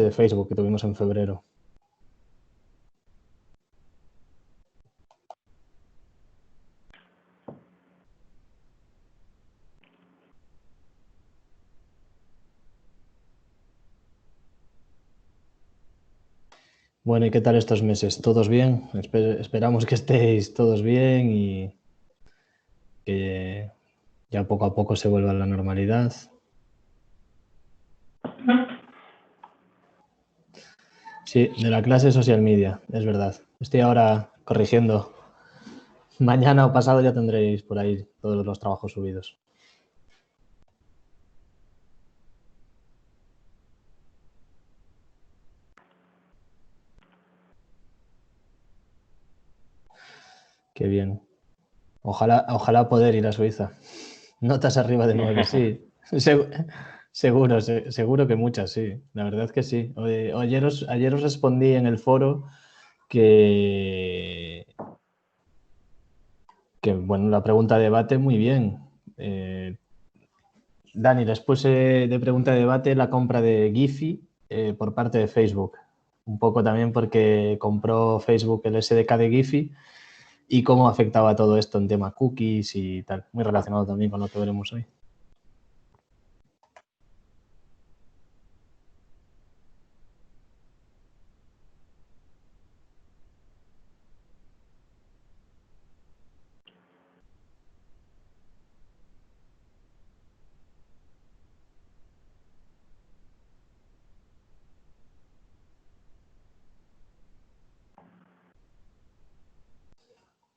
de Facebook que tuvimos en febrero. Bueno, ¿y qué tal estos meses? ¿Todos bien? Esperamos que estéis todos bien y que ya poco a poco se vuelva a la normalidad. Sí, de la clase de social media, es verdad. Estoy ahora corrigiendo. Mañana o pasado ya tendréis por ahí todos los trabajos subidos. Qué bien. Ojalá poder ir a Suiza. Notas arriba de 9, sí. Seguro que muchas, sí. La verdad que sí. Ayer os respondí en el foro que bueno, la pregunta de debate, muy bien. Dani, después de pregunta de debate, la compra de Giphy por parte de Facebook. Un poco también porque compró Facebook el SDK de Giphy y cómo afectaba todo esto en tema cookies y tal. Muy relacionado también con lo que veremos hoy.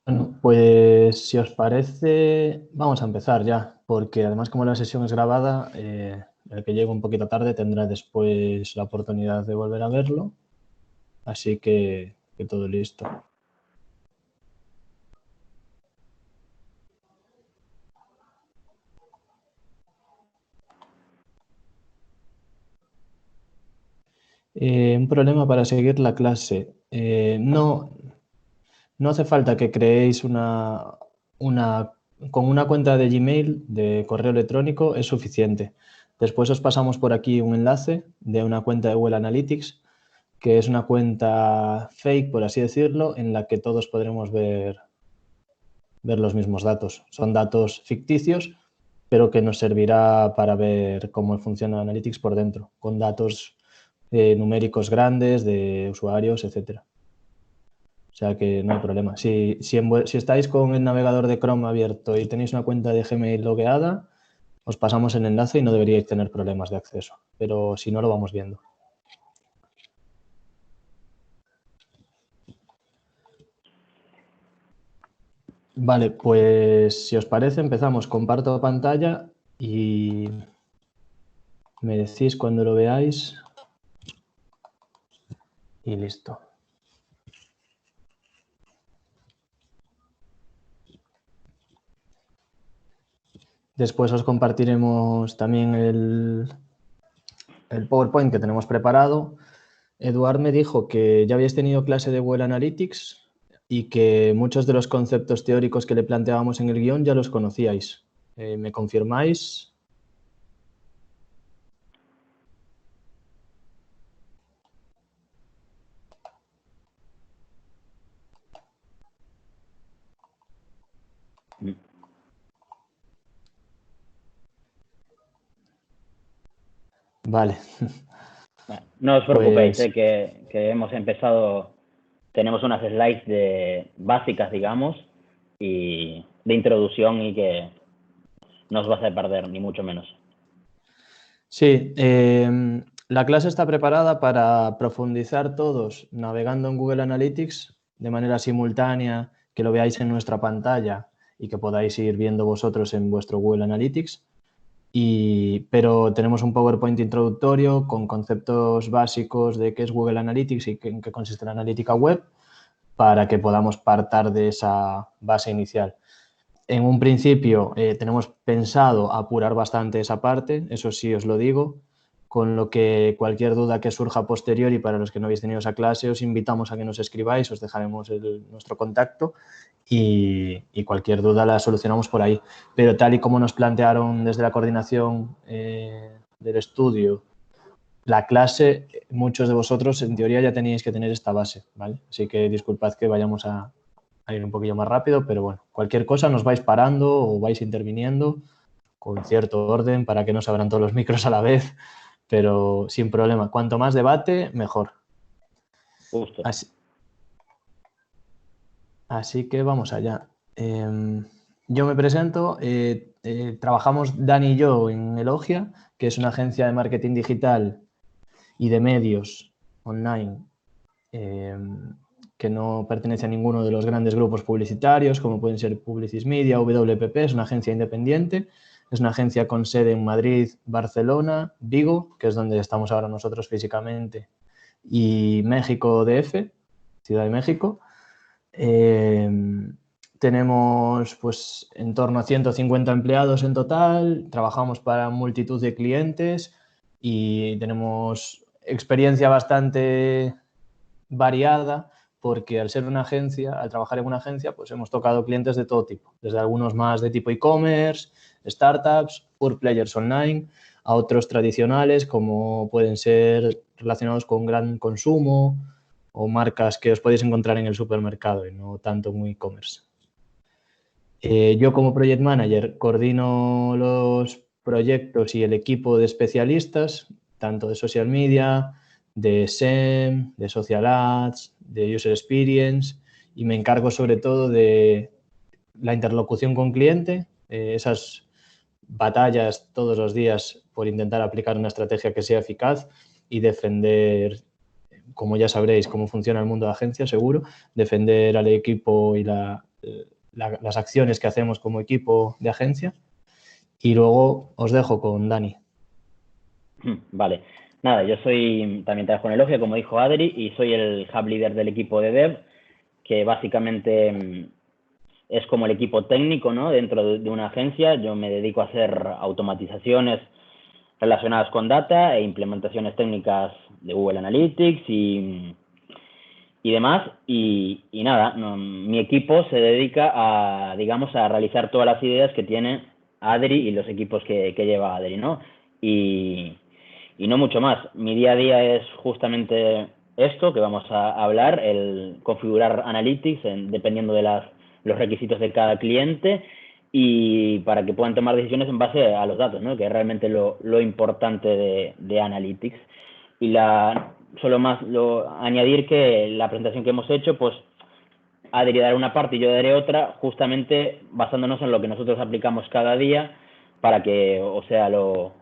Bueno, pues si os parece, vamos a empezar ya, porque además como la sesión es grabada, el que llegue un poquito tarde tendrá después la oportunidad de volver a verlo, así que todo listo. Un problema para seguir la clase. No hace falta que creéis con una cuenta de Gmail, de correo electrónico, es suficiente. Después os pasamos por aquí un enlace de una cuenta de Google Analytics, que es una cuenta fake, por así decirlo, en la que todos podremos ver los mismos datos. Son datos ficticios, pero que nos servirá para ver cómo funciona Analytics por dentro, con datos numéricos grandes de usuarios, etcétera. O sea que no hay problema. Si estáis con el navegador de Chrome abierto y tenéis una cuenta de Gmail logueada, os pasamos el enlace y no deberíais tener problemas de acceso. Pero si no, lo vamos viendo. Vale, pues si os parece empezamos. Comparto pantalla y me decís cuando lo veáis y listo. Después os compartiremos también el PowerPoint que tenemos preparado. Eduard me dijo que ya habéis tenido clase de Google Analytics y que muchos de los conceptos teóricos que le planteábamos en el guión ya los conocíais. ¿Me confirmáis? Vale. No os preocupéis, Pues que hemos empezado, tenemos unas slides básicas, digamos, y de introducción y que no os va a hacer perder, ni mucho menos. sí, la clase está preparada para profundizar todos navegando en Google Analytics de manera simultánea, que lo veáis en nuestra pantalla y que podáis ir viendo vosotros en vuestro Google Analytics. Pero tenemos un PowerPoint introductorio con conceptos básicos de qué es Google Analytics y en qué consiste la analítica web para que podamos partir de esa base inicial. En un principio tenemos pensado apurar bastante esa parte, eso sí os lo digo, con lo que cualquier duda que surja posterior y para los que no habéis tenido esa clase os invitamos a que nos escribáis, os dejaremos nuestro contacto y cualquier duda la solucionamos por ahí. Pero tal y como nos plantearon desde la coordinación del estudio la clase, muchos de vosotros en teoría ya teníais que tener esta base, ¿vale? Así que disculpad que vayamos a ir un poquillo más rápido, pero bueno, cualquier cosa nos vais parando o vais interviniendo con cierto orden para que no se abran todos los micros a la vez, pero sin problema. Cuanto más debate, mejor. Justo. Así que vamos allá. Yo me presento. Trabajamos Dani y yo en Elogia, que es una agencia de marketing digital y de medios online que no pertenece a ninguno de los grandes grupos publicitarios, como pueden ser Publicis Media o WPP. Es una agencia independiente. Es una agencia con sede en Madrid, Barcelona, Vigo, que es donde estamos ahora nosotros físicamente, y México DF, Ciudad de México. Tenemos pues en torno a 150 empleados en total, trabajamos para multitud de clientes y tenemos experiencia bastante variada porque al ser una agencia, al trabajar en una agencia, pues hemos tocado clientes de todo tipo, desde algunos más de tipo e-commerce, startups, pure players online, a otros tradicionales como pueden ser relacionados con gran consumo o marcas que os podéis encontrar en el supermercado y no tanto en e-commerce. Yo como Project Manager coordino los proyectos y el equipo de especialistas, tanto de social media, de SEM, de social ads, de user experience, y me encargo sobre todo de la interlocución con cliente, esas batallas todos los días por intentar aplicar una estrategia que sea eficaz y defender, como ya sabréis cómo funciona el mundo de agencia, seguro, defender al equipo y las acciones que hacemos como equipo de agencia. Y luego os dejo con Dani. Vale. Nada, yo también trabajo en Elogia, como dijo Adri, y soy el hub leader del equipo de dev, que básicamente es como el equipo técnico, ¿no? Dentro de una agencia. Yo me dedico a hacer automatizaciones relacionadas con data e implementaciones técnicas de Google Analytics y demás. Y nada, mi equipo se dedica a, digamos, a realizar todas las ideas que tiene Adri y los equipos que lleva Adri, ¿no? Y no mucho más. Mi día a día es justamente esto que vamos a hablar, el configurar Analytics dependiendo de los requisitos de cada cliente y para que puedan tomar decisiones en base a los datos, ¿no? Que es realmente lo importante de Analytics. Y solo más añadir que la presentación que hemos hecho, pues Adri dará una parte y yo daré otra, justamente basándonos en lo que nosotros aplicamos cada día para que, o sea, lo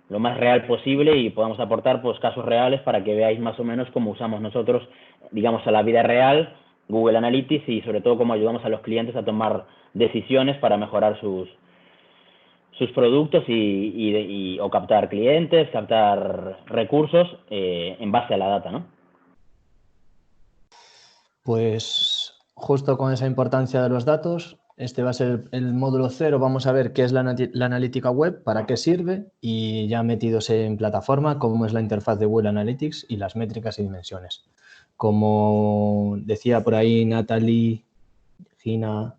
más real posible y podamos aportar pues casos reales para que veáis más o menos cómo usamos nosotros, digamos, a la vida real Google Analytics y sobre todo cómo ayudamos a los clientes a tomar decisiones para mejorar sus productos o captar clientes, captar recursos en base a la data, ¿no? Pues justo con esa importancia de los datos, este va a ser el módulo 0. Vamos a ver qué es la analítica web, para qué sirve y ya metidos en plataforma, cómo es la interfaz de Google Analytics y las métricas y dimensiones. Como decía por ahí Natalie, Gina,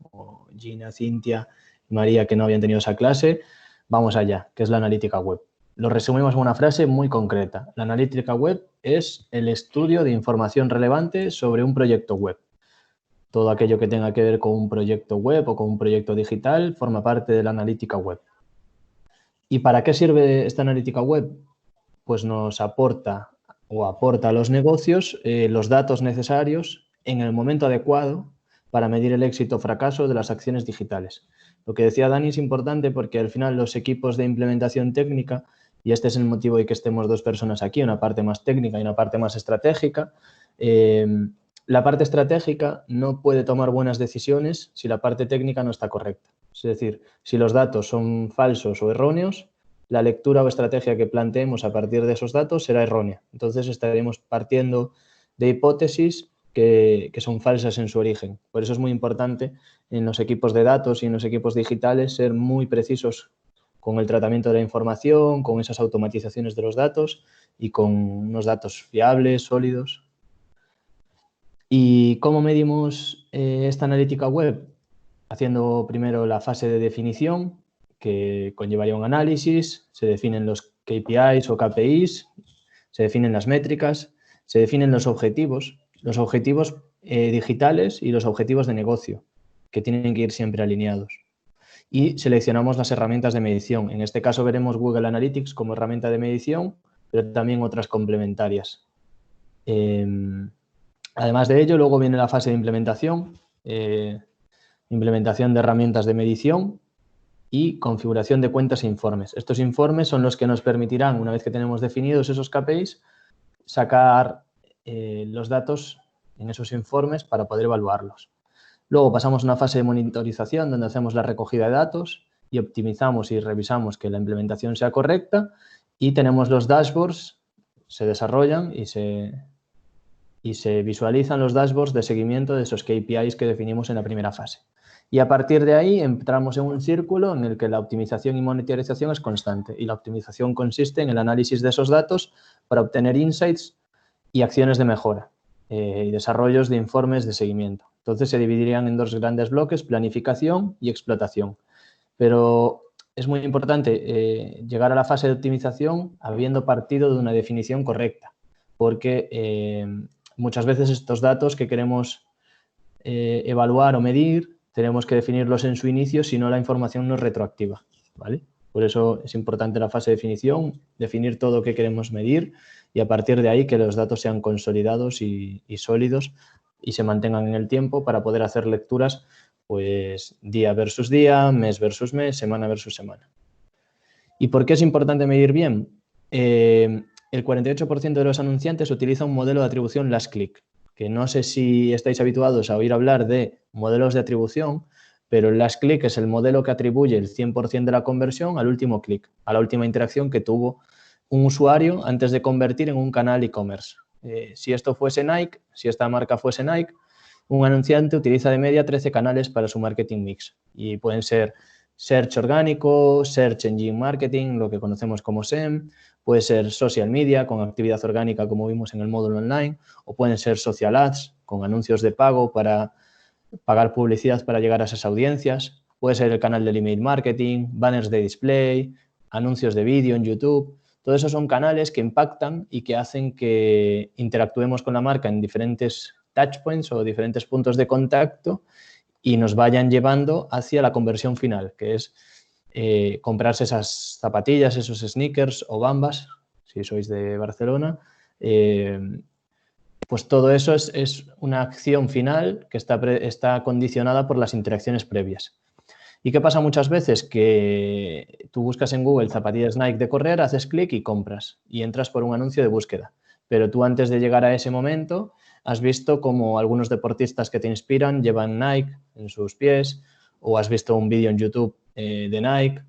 Cintia y María, que no habían tenido esa clase, vamos allá, ¿qué es la analítica web? Lo resumimos en una frase muy concreta. La analítica web es el estudio de información relevante sobre un proyecto web. Todo aquello que tenga que ver con un proyecto web o con un proyecto digital forma parte de la analítica web. ¿Y para qué sirve esta analítica web? Pues nos aporta a los negocios los datos necesarios en el momento adecuado para medir el éxito o fracaso de las acciones digitales. Lo que decía Dani es importante porque al final los equipos de implementación técnica, y este es el motivo de que estemos dos personas aquí, una parte más técnica y una parte más estratégica, la parte estratégica no puede tomar buenas decisiones si la parte técnica no está correcta. Es decir, si los datos son falsos o erróneos, la lectura o estrategia que planteemos a partir de esos datos será errónea. Entonces estaremos partiendo de hipótesis que son falsas en su origen. Por eso es muy importante en los equipos de datos y en los equipos digitales ser muy precisos con el tratamiento de la información, con esas automatizaciones de los datos y con unos datos fiables, sólidos. ¿Y cómo medimos esta analítica web? Haciendo primero la fase de definición, que conllevaría un análisis, se definen los KPIs o KPIs, Se definen las métricas, se definen los objetivos digitales y los objetivos de negocio, que tienen que ir siempre alineados. Y seleccionamos las herramientas de medición. En este caso veremos Google Analytics como herramienta de medición, pero también otras complementarias. Además de ello, luego viene la fase de implementación, implementación de herramientas de medición y configuración de cuentas e informes. Estos informes son los que nos permitirán, una vez que tenemos definidos esos KPIs, sacar los datos en esos informes para poder evaluarlos. Luego pasamos a una fase de monitorización donde hacemos la recogida de datos y optimizamos y revisamos que la implementación sea correcta, y tenemos los dashboards, se desarrollan y se visualizan los dashboards de seguimiento de esos KPIs que definimos en la primera fase. Y a partir de ahí entramos en un círculo en el que la optimización y monitorización es constante, y la optimización consiste en el análisis de esos datos para obtener insights y acciones de mejora y desarrollos de informes de seguimiento. Entonces se dividirían en dos grandes bloques: planificación y explotación. Pero es muy importante llegar a la fase de optimización habiendo partido de una definición correcta, porque muchas veces estos datos que queremos evaluar o medir tenemos que definirlos en su inicio, si no la información no es retroactiva, ¿vale? Por eso es importante la fase de definición, definir todo lo que queremos medir, y a partir de ahí que los datos sean consolidados y sólidos y se mantengan en el tiempo para poder hacer lecturas pues día versus día, mes versus mes, semana versus semana. ¿Y por qué es importante medir bien? El 48% de los anunciantes utiliza un modelo de atribución last click, que no sé si estáis habituados a oír hablar de modelos de atribución, pero el last click es el modelo que atribuye el 100% de la conversión al último clic, a la última interacción que tuvo un usuario antes de convertir en un canal e-commerce. Si esto fuese Nike, si esta marca fuese Nike, un anunciante utiliza de media 13 canales para su marketing mix, y pueden ser Search orgánico, Search Engine Marketing, lo que conocemos como SEM, puede ser social media con actividad orgánica como vimos en el módulo online, o pueden ser social ads con anuncios de pago para pagar publicidad para llegar a esas audiencias, puede ser el canal del email marketing, banners de display, anuncios de vídeo en YouTube. Todos esos son canales que impactan y que hacen que interactuemos con la marca en diferentes touchpoints o diferentes puntos de contacto y nos vayan llevando hacia la conversión final, que es comprarse esas zapatillas, esos sneakers o bambas, si sois de Barcelona. Pues todo eso es una acción final que está condicionada por las interacciones previas. ¿Y qué pasa muchas veces? Que tú buscas en Google zapatillas Nike de correr, haces clic y compras, y entras por un anuncio de búsqueda. Pero tú, antes de llegar a ese momento, has visto como algunos deportistas que te inspiran llevan Nike en sus pies, o has visto un vídeo en YouTube de Nike,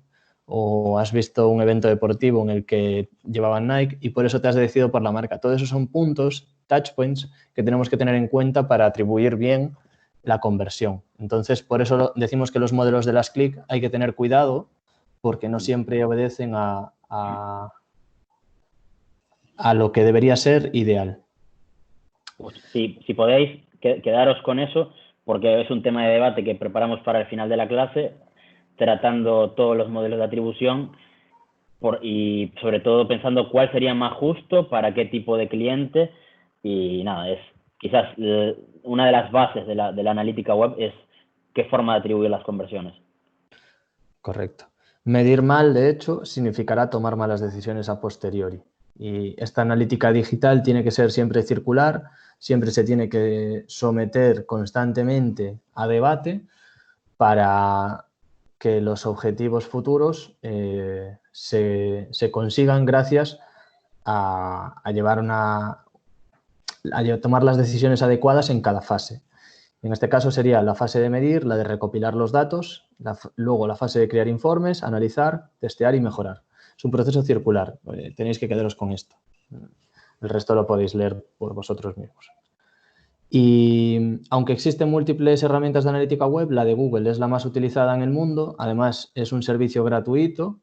o has visto un evento deportivo en el que llevaban Nike, y por eso te has decidido por la marca. Todos esos son puntos, touchpoints, que tenemos que tener en cuenta para atribuir bien la conversión. Entonces, por eso decimos que los modelos de last click hay que tener cuidado, porque no siempre obedecen a lo que debería ser ideal. Pues si podéis, quedaros con eso, porque es un tema de debate que preparamos para el final de la clase, tratando todos los modelos de atribución y sobre todo pensando cuál sería más justo para qué tipo de cliente. Y nada, es quizás una de las bases de la analítica web es qué forma de atribuir las conversiones. Correcto. Medir mal, de hecho, significará tomar malas decisiones a posteriori. Y esta analítica digital tiene que ser siempre circular, siempre se tiene que someter constantemente a debate para que los objetivos futuros se consigan gracias a tomar las decisiones adecuadas en cada fase. En este caso sería la fase de medir, la de recopilar los datos, luego la fase de crear informes, analizar, testear y mejorar. Es un proceso circular, tenéis que quedaros con esto. El resto lo podéis leer por vosotros mismos. Y aunque existen múltiples herramientas de analítica web, la de Google es la más utilizada en el mundo. Además, es un servicio gratuito,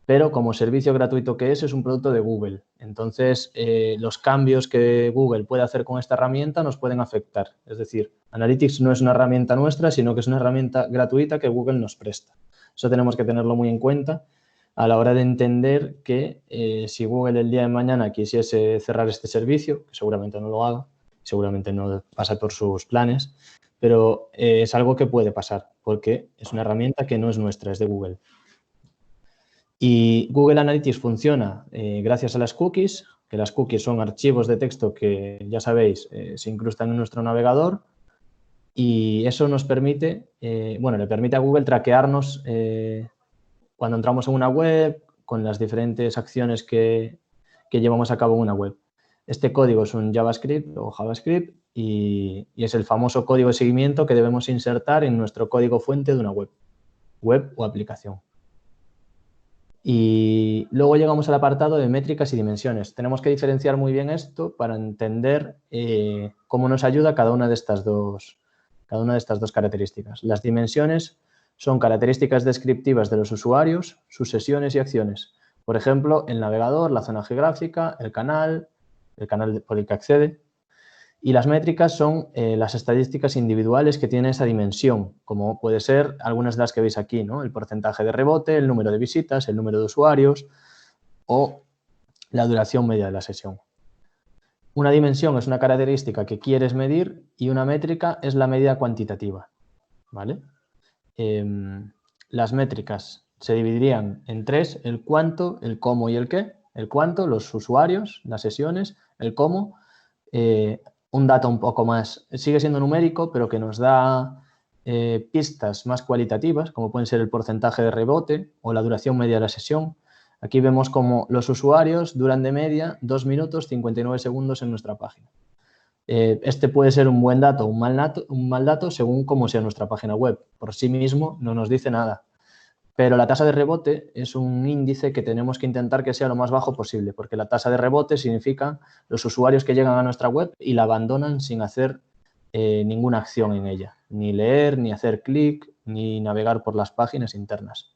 pero como servicio gratuito que es un producto de Google. Entonces, los cambios que Google puede hacer con esta herramienta nos pueden afectar. Es decir, Analytics no es una herramienta nuestra, sino que es una herramienta gratuita que Google nos presta. Eso tenemos que tenerlo muy en cuenta a la hora de entender que si Google el día de mañana quisiese cerrar este servicio, que seguramente no lo haga, seguramente no pasa por sus planes, pero es algo que puede pasar porque es una herramienta que no es nuestra, es de Google. Y Google Analytics funciona gracias a las cookies, que las cookies son archivos de texto que, ya sabéis, se incrustan en nuestro navegador y eso nos permite, le permite a Google traquearnos cuando entramos en una web con las diferentes acciones que llevamos a cabo en una web. Este código es un JavaScript o JavaScript y es el famoso código de seguimiento que debemos insertar en nuestro código fuente de una web o aplicación. Y luego llegamos al apartado de métricas y dimensiones. Tenemos que diferenciar muy bien esto para entender cómo nos ayuda cada una de estas dos características. Las dimensiones son características descriptivas de los usuarios, sus sesiones y acciones. Por ejemplo, el navegador, la zona geográfica, el canal por el que accede. Y las métricas son las estadísticas individuales que tiene esa dimensión, como puede ser algunas de las que veis aquí, ¿no? El porcentaje de rebote, el número de visitas, el número de usuarios o la duración media de la sesión. Una dimensión es una característica que quieres medir y una métrica es la medida cuantitativa, ¿vale? Las métricas se dividirían en tres: el cuánto, el cómo y el qué. El cuánto, los usuarios, las sesiones; el cómo, un dato un poco más, sigue siendo numérico, pero que nos da pistas más cualitativas, como pueden ser el porcentaje de rebote o la duración media de la sesión. Aquí vemos como los usuarios duran de media 2 minutos 59 segundos en nuestra página. Este puede ser un buen dato o un mal dato según cómo sea nuestra página web. Por sí mismo no nos dice nada. Pero la tasa de rebote es un índice que tenemos que intentar que sea lo más bajo posible, porque la tasa de rebote significa los usuarios que llegan a nuestra web y la abandonan sin hacer ninguna acción en ella, ni leer, ni hacer clic, ni navegar por las páginas internas.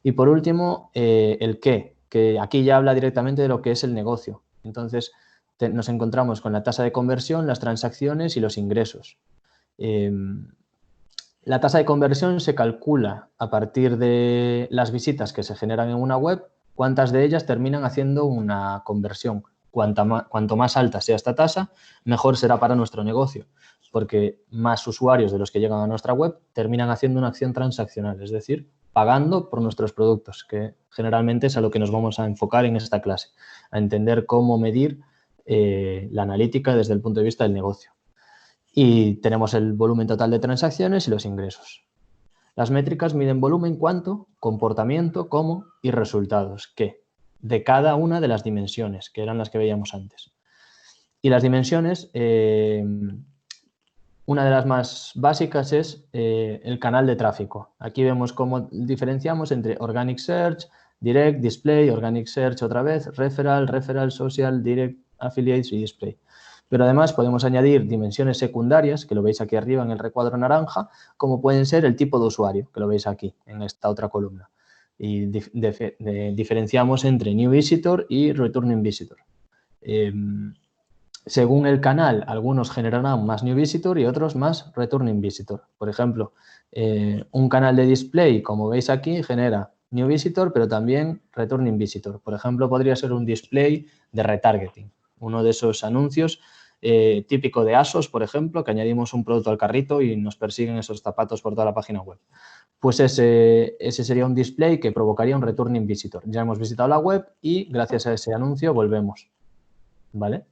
Y por último, el qué, que aquí ya habla directamente de lo que es el negocio. Entonces, nos encontramos con la tasa de conversión, las transacciones y los ingresos. La tasa de conversión se calcula a partir de las visitas que se generan en una web, cuántas de ellas terminan haciendo una conversión. Cuanto más alta sea esta tasa, mejor será para nuestro negocio, porque más usuarios de los que llegan a nuestra web terminan haciendo una acción transaccional, es decir, pagando por nuestros productos, que generalmente es a lo que nos vamos a enfocar en esta clase, a entender cómo medir la analítica desde el punto de vista del negocio. Y tenemos el volumen total de transacciones y los ingresos. Las métricas miden volumen, cuánto, comportamiento, cómo y resultados, qué, de cada una de las dimensiones, que eran las que veíamos antes. Y las dimensiones, una de las más básicas es el canal de tráfico. Aquí vemos cómo diferenciamos entre Organic Search, Direct, Display, Organic Search otra vez, Referral, Social, Direct, Affiliates y Display. Pero además podemos añadir dimensiones secundarias, que lo veis aquí arriba en el recuadro naranja, como pueden ser el tipo de usuario, que lo veis aquí en esta otra columna. Y diferenciamos entre New Visitor y Returning Visitor. Según el canal, algunos generarán más New Visitor y otros más Returning Visitor. Por ejemplo, un canal de display, como veis aquí, genera New Visitor, pero también Returning Visitor. Por ejemplo, podría ser un display de retargeting, uno de esos anuncios típico de ASOS, por ejemplo, que añadimos un producto al carrito y nos persiguen esos zapatos por toda la página web. Pues ese sería un display que provocaría un Returning Visitor. Ya hemos visitado la web y gracias a ese anuncio volvemos, ¿vale?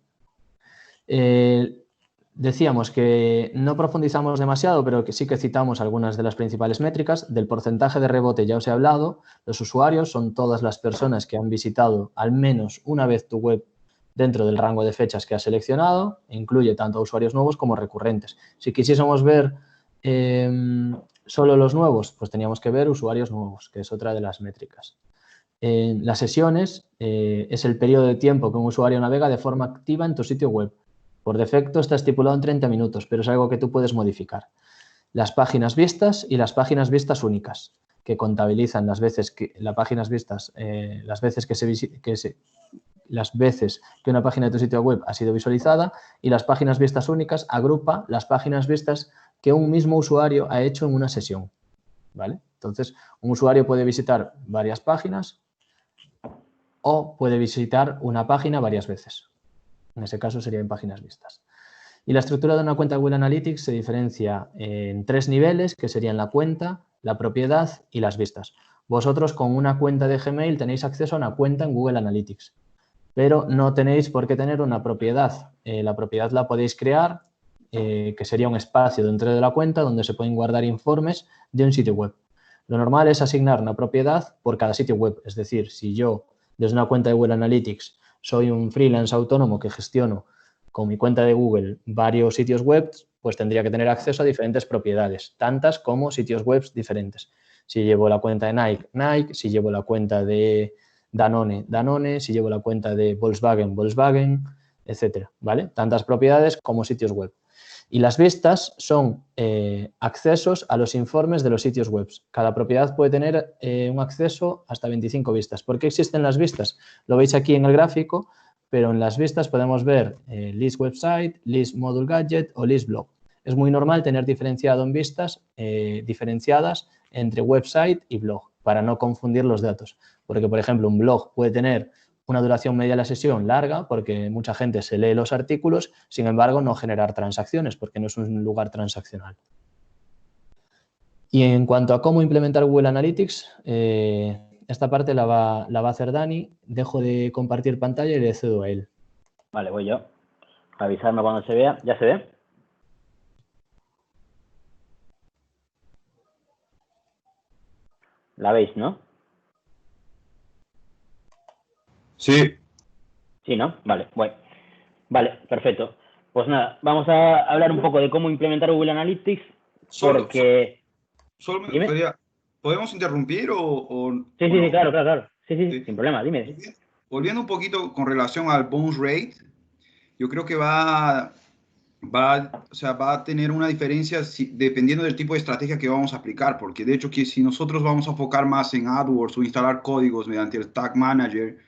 Decíamos que no profundizamos demasiado, pero que sí que citamos algunas de las principales métricas. Del porcentaje de rebote ya os he hablado. Los usuarios son todas las personas que han visitado al menos una vez tu web dentro del rango de fechas que has seleccionado. Incluye tanto usuarios nuevos como recurrentes. Si quisiésemos ver solo los nuevos, pues teníamos que ver usuarios nuevos, que es otra de las métricas. Las sesiones es el periodo de tiempo que un usuario navega de forma activa en tu sitio web. Por defecto está estipulado en 30 minutos, pero es algo que tú puedes modificar. Las páginas vistas y las páginas vistas únicas, que contabilizan las veces que una página de tu sitio web ha sido visualizada, y las páginas vistas únicas agrupa las páginas vistas que un mismo usuario ha hecho en una sesión, ¿vale? Entonces, un usuario puede visitar varias páginas o puede visitar una página varias veces. En ese caso serían páginas vistas. Y la estructura de una cuenta Google Analytics se diferencia en 3 niveles, que serían la cuenta, la propiedad y las vistas. Vosotros con una cuenta de Gmail tenéis acceso a una cuenta en Google Analytics, pero no tenéis por qué tener una propiedad. La propiedad la podéis crear, que sería un espacio dentro de la cuenta donde se pueden guardar informes de un sitio web. Lo normal es asignar una propiedad por cada sitio web. Es decir, si yo desde una cuenta de Google Analytics soy un freelance autónomo que gestiono con mi cuenta de Google varios sitios web, pues tendría que tener acceso a diferentes propiedades, tantas como sitios web diferentes. Si llevo la cuenta de Nike, Nike, si llevo la cuenta de Danone, Danone, si llevo la cuenta de Volkswagen, Volkswagen, etcétera, ¿vale? Tantas propiedades como sitios web. Y las vistas son accesos a los informes de los sitios web. Cada propiedad puede tener un acceso hasta 25 vistas. ¿Por qué existen las vistas? Lo veis aquí en el gráfico, pero en las vistas podemos ver list website, list module gadget o list blog. Es muy normal tener diferenciado en vistas diferenciadas entre website y blog para no confundir los datos. Porque, por ejemplo, un blog puede tener una duración media de la sesión larga porque mucha gente se lee los artículos, sin embargo, no generar transacciones porque no es un lugar transaccional. Y en cuanto a cómo implementar Google Analytics, esta parte la va a hacer Dani. Dejo de compartir pantalla y le cedo a él. Vale, voy yo. Avisarme cuando se vea. ¿Ya se ve? ¿La veis, no? Sí. Sí, ¿no? Vale, bueno. Vale, perfecto. Pues nada, vamos a hablar un poco de cómo implementar Google Analytics, porque... Solo me Dime. gustaría, ¿podemos interrumpir o Sí, no? claro. Sí, Sí. sin problema, dime. Volviendo un poquito con relación al bounce rate, yo creo que o sea, va a tener una diferencia dependiendo del tipo de estrategia que vamos a aplicar, porque de hecho que si nosotros vamos a enfocar más en AdWords o instalar códigos mediante el Tag Manager,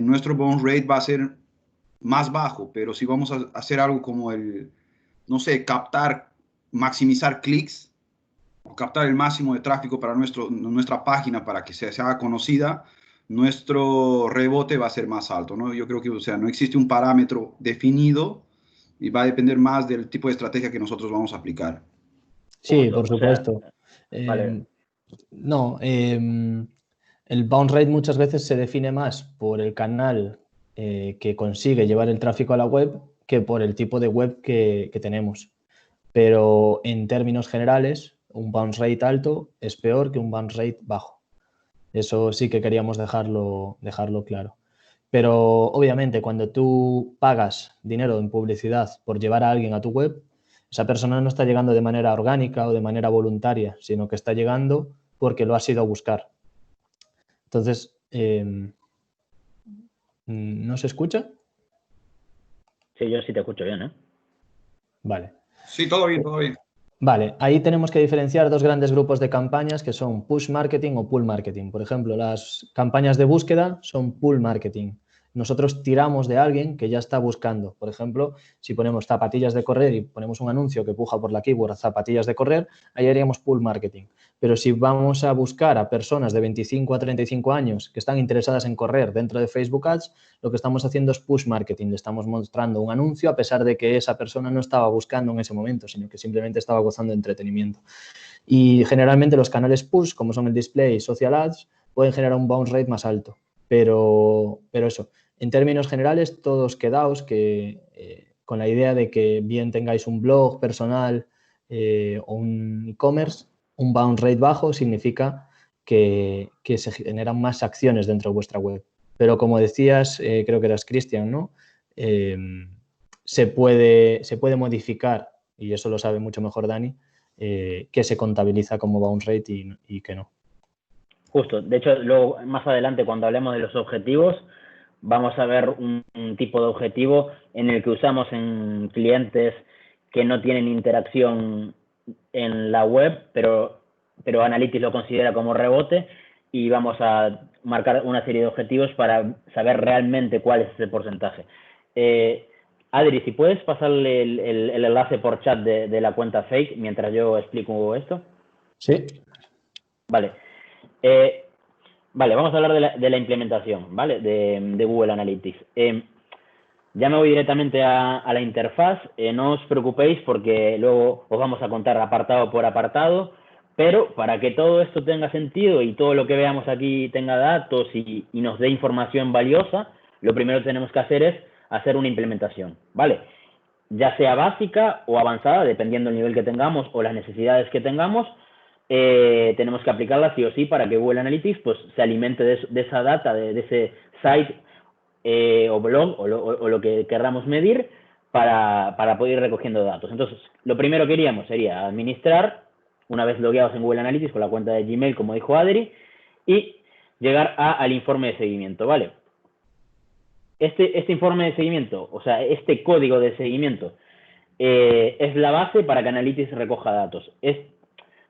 nuestro bounce rate va a ser más bajo, pero si vamos a hacer algo como no sé, maximizar clics, o captar el máximo de tráfico para nuestra página para que se haga conocida, nuestro rebote va a ser más alto, ¿no? Yo creo que, o sea, no existe un parámetro definido y va a depender más del tipo de estrategia que nosotros vamos a aplicar. Sí, Justo, por supuesto. Vale. No, el bounce rate muchas veces se define más por el canal que consigue llevar el tráfico a la web que por el tipo de web que tenemos. Pero en términos generales, un bounce rate alto es peor que un bounce rate bajo. Eso sí que queríamos dejarlo claro. Pero obviamente cuando tú pagas dinero en publicidad por llevar a alguien a tu web, esa persona no está llegando de manera orgánica o de manera voluntaria, sino que está llegando porque lo has ido a buscar. Entonces, ¿no se escucha? Sí, yo sí te escucho bien, ¿eh? Vale. Sí, todo bien, todo bien. Vale, ahí tenemos que diferenciar dos grandes grupos de campañas que son push marketing o pull marketing. Por ejemplo, las campañas de búsqueda son pull marketing. Nosotros tiramos de alguien que ya está buscando. Por ejemplo, si ponemos zapatillas de correr y ponemos un anuncio que puja por la keyword zapatillas de correr, ahí haríamos pull marketing. Pero si vamos a buscar a personas de 25 a 35 años que están interesadas en correr dentro de Facebook Ads, lo que estamos haciendo es push marketing. Le estamos mostrando un anuncio a pesar de que esa persona no estaba buscando en ese momento, sino que simplemente estaba gozando de entretenimiento. Y generalmente los canales push, como son el display y social ads, pueden generar un bounce rate más alto. Pero eso, en términos generales, todos quedaos que con la idea de que bien tengáis un blog personal o un e-commerce, un bounce rate bajo significa que se generan más acciones dentro de vuestra web. Pero como decías, creo que eras Cristian, ¿no? Se puede modificar, y eso lo sabe mucho mejor Dani, qué se contabiliza como bounce rate y qué no. Justo. De hecho, luego más adelante, cuando hablemos de los objetivos, vamos a ver un tipo de objetivo en el que usamos en clientes que no tienen interacción en la web, pero Analytics lo considera como rebote, y vamos a marcar una serie de objetivos para saber realmente cuál es ese porcentaje. Adri, si puedes pasarle el enlace por chat de la cuenta fake mientras yo explico esto. Sí. Vale. Vale, vamos a hablar de la implementación, ¿vale? De Google Analytics. Ya me voy directamente a la interfaz. No os preocupéis porque luego os vamos a contar apartado por apartado, pero para que todo esto tenga sentido y todo lo que veamos aquí tenga datos y nos dé información valiosa, lo primero que tenemos que hacer es hacer una implementación, ¿vale? Ya sea básica o avanzada, dependiendo del nivel que tengamos o las necesidades que tengamos, tenemos que aplicarla sí o sí para que Google Analytics pues, se alimente de esa data, de ese site o blog o lo que queramos medir para poder ir recogiendo datos. Entonces, lo primero que haríamos sería administrar, una vez logueados en Google Analytics con la cuenta de Gmail, como dijo Adri, y llegar al informe de seguimiento, ¿vale? Este informe de seguimiento, o sea, este código de seguimiento, es la base para que Analytics recoja datos.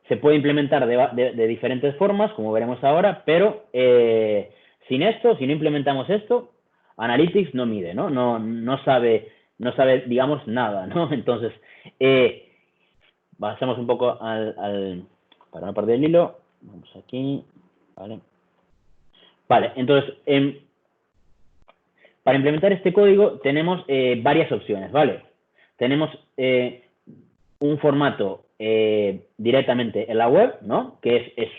Se puede implementar de diferentes formas, como veremos ahora, pero sin esto, si no implementamos esto, Analytics no mide, ¿no? No sabe, digamos, nada, ¿no? Entonces, pasamos un poco para no perder el hilo, vamos aquí, ¿vale? Vale, entonces, para implementar este código tenemos varias opciones, ¿vale? Tenemos un formato directamente en la web, ¿no? Que es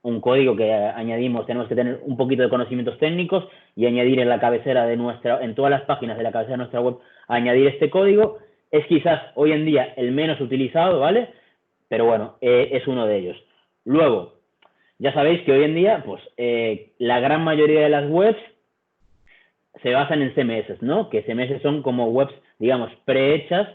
un código que añadimos, tenemos que tener un poquito de conocimientos técnicos y añadir en la cabecera en todas las páginas de la cabecera de nuestra web, añadir este código. Es quizás hoy en día el menos utilizado, ¿vale? Pero bueno, es uno de ellos. Luego, ya sabéis que hoy en día, pues, la gran mayoría de las webs se basan en CMS, ¿no? Que CMS son como webs, digamos, prehechas,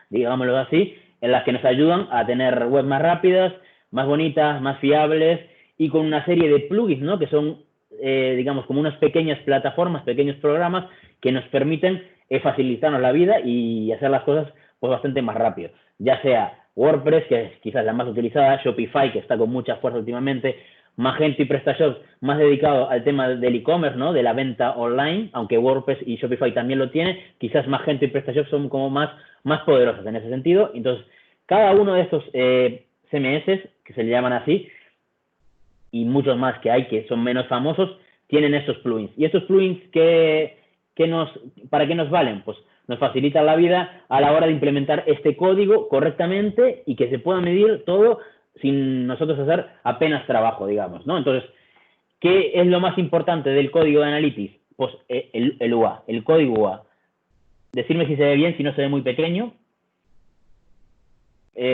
digámoslo así, en las que nos ayudan a tener webs más rápidas, más bonitas, más fiables y con una serie de plugins, ¿no? Que son, digamos, como unas pequeñas plataformas, pequeños programas que nos permiten facilitarnos la vida y hacer las cosas pues bastante más rápido. Ya sea WordPress, que es quizás la más utilizada, Shopify, que está con mucha fuerza últimamente, Magento y PrestaShop, más dedicado al tema del e-commerce, ¿no? De la venta online, aunque WordPress y Shopify también lo tienen, quizás Magento y PrestaShop son como más poderosas en ese sentido. Entonces, cada uno de estos CMS, que se le llaman así, y muchos más que hay que son menos famosos, tienen estos plugins. ¿Y estos plugins para qué nos valen? Pues nos facilitan la vida a la hora de implementar este código correctamente y que se pueda medir todo sin nosotros hacer apenas trabajo, digamos, ¿no? Entonces, ¿qué es lo más importante del código de Analytics? Pues el UA, el código UA. Decirme si se ve bien, si no se ve muy pequeño.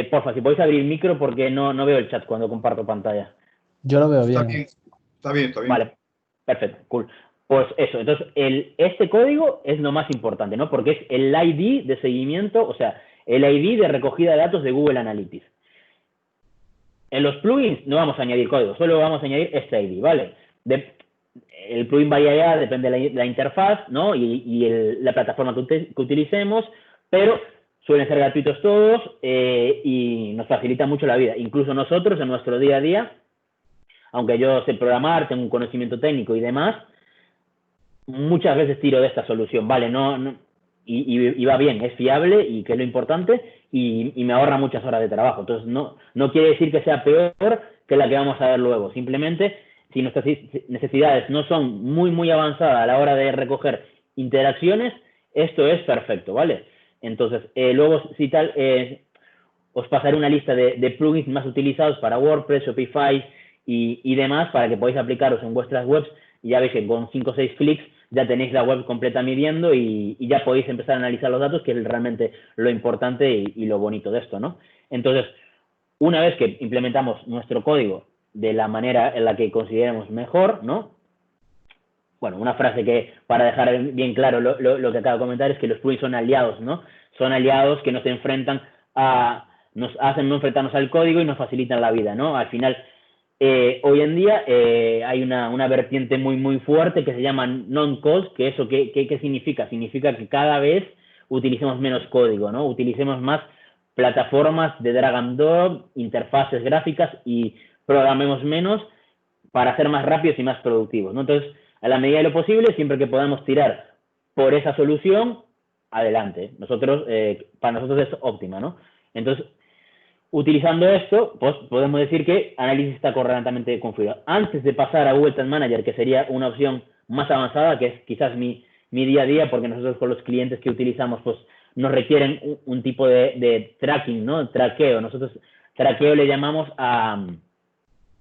Porfa, si podéis abrir el micro porque no veo el chat cuando comparto pantalla. Yo lo veo bien. Está bien. Vale, perfecto, cool. Pues eso, entonces este código es lo más importante, ¿no? Porque es el ID de seguimiento, o sea, el ID de recogida de datos de Google Analytics. En los plugins no vamos a añadir código, solo vamos a añadir este ID, ¿vale? El plugin varía ya, depende de la interfaz, ¿no? Y la plataforma que utilicemos, pero suelen ser gratuitos todos y nos facilita mucho la vida. Incluso nosotros en nuestro día a día, aunque yo sé programar, tengo un conocimiento técnico y demás, muchas veces tiro de esta solución, ¿vale? Y va bien, es fiable y que es lo importante y me ahorra muchas horas de trabajo. Entonces, no quiere decir que sea peor que la que vamos a ver luego. Simplemente, si nuestras necesidades no son muy avanzadas a la hora de recoger interacciones, esto es perfecto, ¿vale? Entonces, luego, si tal, os pasaré una lista de plugins más utilizados para WordPress, Shopify y demás para que podáis aplicaros en vuestras webs y ya veis que con 5 o 6 clics ya tenéis la web completa midiendo y ya podéis empezar a analizar los datos, que es realmente lo importante y lo bonito de esto, ¿no? Entonces, una vez que implementamos nuestro código de la manera en la que consideremos mejor, ¿no? Bueno, una frase que, para dejar bien claro lo que acabo de comentar, es que los plugins son aliados, ¿no? Son aliados que nos hacen no enfrentarnos al código y nos facilitan la vida, ¿no? Al final, hoy en día hay una vertiente muy fuerte que se llama non-code, que eso, ¿qué significa? Significa que cada vez utilicemos menos código, ¿no? Utilicemos más plataformas de drag and drop, interfaces gráficas y programemos menos para ser más rápidos y más productivos, ¿no? Entonces, a la medida de lo posible, siempre que podamos tirar por esa solución, adelante. Para nosotros es óptima, ¿no? Entonces, utilizando esto, pues podemos decir que Analytics está correctamente configurado. Antes de pasar a Google Tag Manager, que sería una opción más avanzada, que es quizás mi día a día, porque nosotros con los clientes que utilizamos, pues nos requieren un tipo de tracking, ¿no? Traqueo. Nosotros traqueo le llamamos a